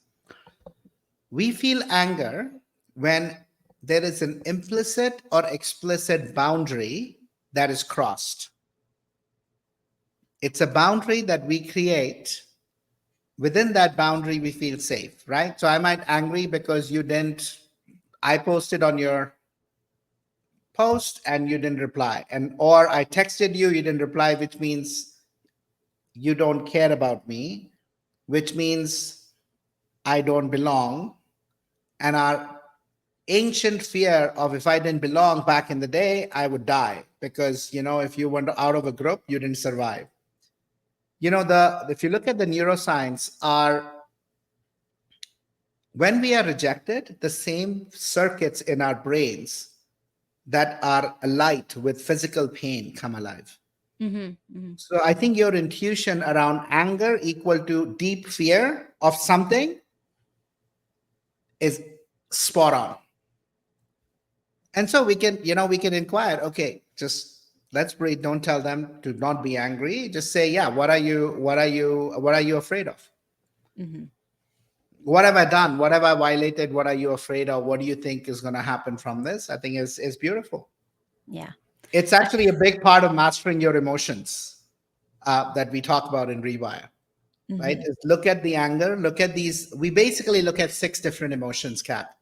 We feel anger when there is an implicit or explicit boundary that is crossed. It's a boundary that we create. Within that boundary, we feel safe, right? So I might angry because I posted on your post and you didn't reply. Or I texted you, you didn't reply, which means you don't care about me, which means I don't belong. And our ancient fear of, if I didn't belong back in the day, I would die, because, if you went out of a group, you didn't survive. The if you look at the neuroscience, are when we are rejected, the same circuits in our brains that are alight with physical pain come alive. Mm-hmm. Mm-hmm. So I think your intuition around anger equal to deep fear of something is spot on. And so we can inquire, okay, just let's breathe. Don't tell them to not be angry. Just say, yeah, what are you afraid of? Mm-hmm. What have I done? What have I violated? What are you afraid of? What do you think is going to happen from this? I think is beautiful. Yeah. It's actually a big part of mastering your emotions that we talk about in Rewire, right? Mm-hmm. Is look at the anger, look at these. We basically look at 6 different emotions, Kat,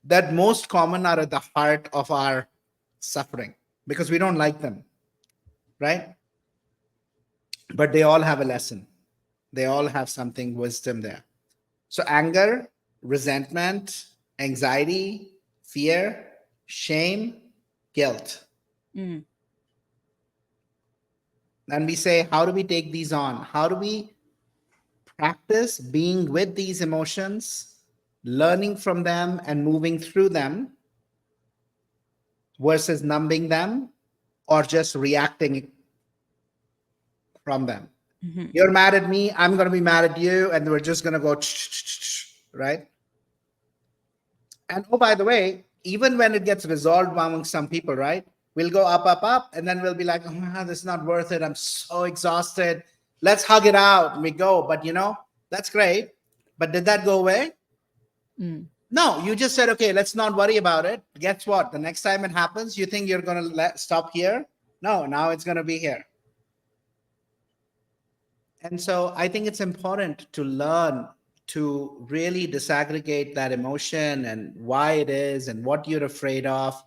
that most common are at the heart of our suffering because we don't like them, right? But they all have a lesson. They all have something wisdom there. So anger, resentment, anxiety, fear, shame, guilt. Mm-hmm. And we say, how do we take these on? How do we practice being with these emotions, learning from them and moving through them versus numbing them or just reacting from them? Mm-hmm. You're mad at me, I'm going to be mad at you, and we're just going to go, right? And oh, by the way, even when it gets resolved among some people, right? We'll go up, up, up, and then we'll be like, oh, man, this is not worth it. I'm so exhausted. Let's hug it out. And we go. But that's great. But did that go away? Mm. No, you just said, okay, let's not worry about it. Guess what? The next time it happens, you think you're going to stop here? No, now it's going to be here. And so I think it's important to learn to really disaggregate that emotion and why it is and what you're afraid of,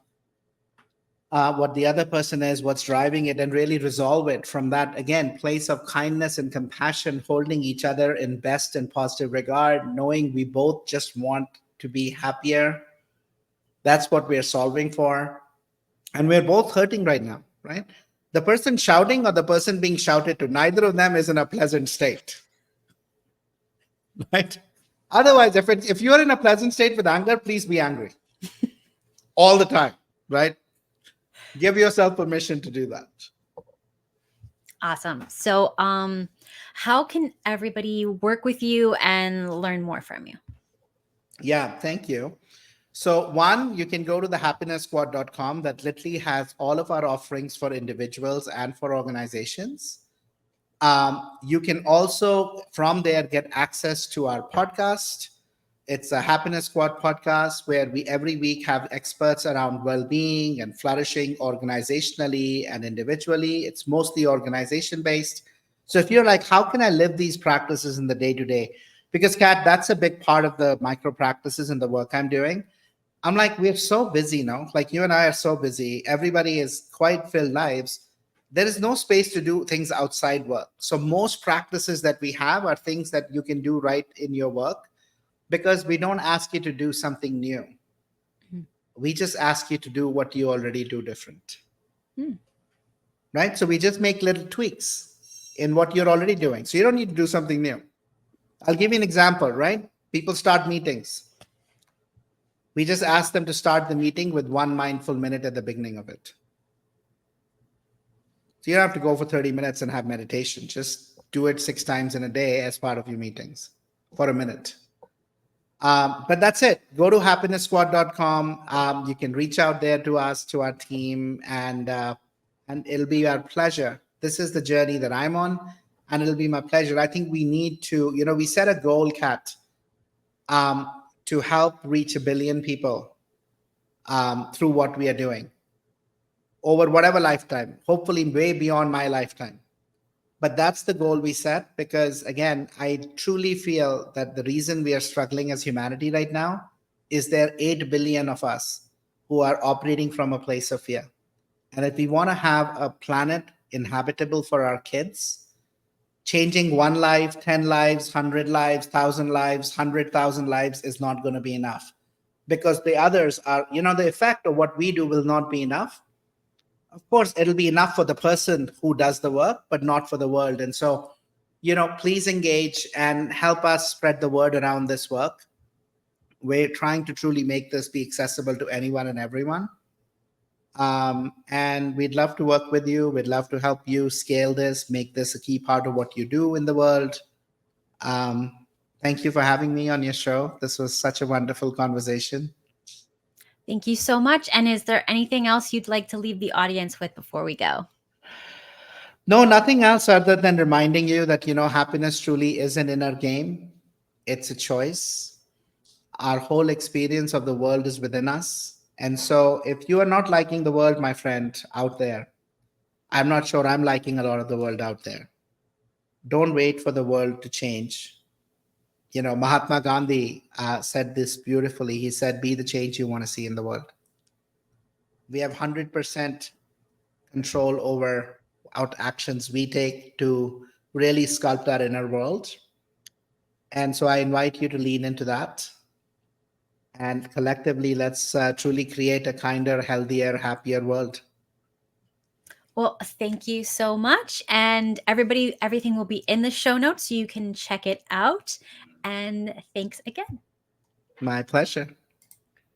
what the other person is, what's driving it, and really resolve it from that, again, place of kindness and compassion, holding each other in best and positive regard, knowing we both just want to be happier. That's what we're solving for. And we're both hurting right now, right? The person shouting or the person being shouted to, neither of them is in a pleasant state, right? Otherwise, if you're in a pleasant state with anger, please be angry all the time, right? Give yourself permission to do that. Awesome. So, how can everybody work with you and learn more from you? Yeah, thank you. So, one, you can go to the happiness.squad.com that literally has all of our offerings for individuals and for organizations. You can also, from there, get access to our podcast. It's a Happiness Squad podcast where we every week have experts around well-being and flourishing organizationally and individually. It's mostly organization based. So if you're like, how can I live these practices in the day to day? Because Kat, that's a big part of the micro practices and the work I'm doing. I'm like, we're so busy now. Like you and I are so busy. Everybody is quite filled lives. There is no space to do things outside work. So most practices that we have are things that you can do right in your work because we don't ask you to do something new. Mhm. We just ask you to do what you already do different. Mm. Right? So we just make little tweaks in what you're already doing. So you don't need to do something new. I'll give you an example, right? People start meetings. We just ask them to start the meeting with 1 mindful minute at the beginning of it. So you don't have to go for 30 minutes and have meditation. Just do it 6 times in a day as part of your meetings for a minute. But that's it. Go to happiness.squad.com. You can reach out there to us, to our team, and it'll be our pleasure. This is the journey that I'm on, and it'll be my pleasure. I think we need to, we set a goal, Kat, to help reach 1 billion people through what we are doing over whatever lifetime, hopefully way beyond my lifetime. But that's the goal we set because, again, I truly feel that the reason we are struggling as humanity right now is there 8 billion of us who are operating from a place of fear. And if we want to have a planet inhabitable for our kids, changing 1 life, 10 lives, 100 lives, 1,000 lives, 100,000 lives is not going to be enough because the others are, the effect of what we do will not be enough. of course, it'll be enough for the person who does the work, but not for the world. And so, please engage and help us spread the word around this work. We're trying to truly make this be accessible to anyone and everyone. And we'd love to work with you. We'd love to help you scale this, make this a key part of what you do in the world. Um, Thank you for having me on your show. This was such a wonderful conversation. Thank you so much. And is there anything else you'd like to leave the audience with before we go? No, nothing else other than reminding you that, happiness truly is an inner game. It's a choice. Our whole experience of the world is within us. And so if you are not liking the world, my friend, out there, I'm not sure I'm liking a lot of the world out there. Don't wait for the world to change. Mahatma Gandhi said this beautifully. He said, be the change you want to see in the world. We have 100% control over what actions we take to really sculpt our inner world. And so I invite you to lean into that. And collectively, let's truly create a kinder, healthier, happier world. Well, thank you so much. And everybody, everything will be in the show notes so you can check it out. And thanks again. My pleasure.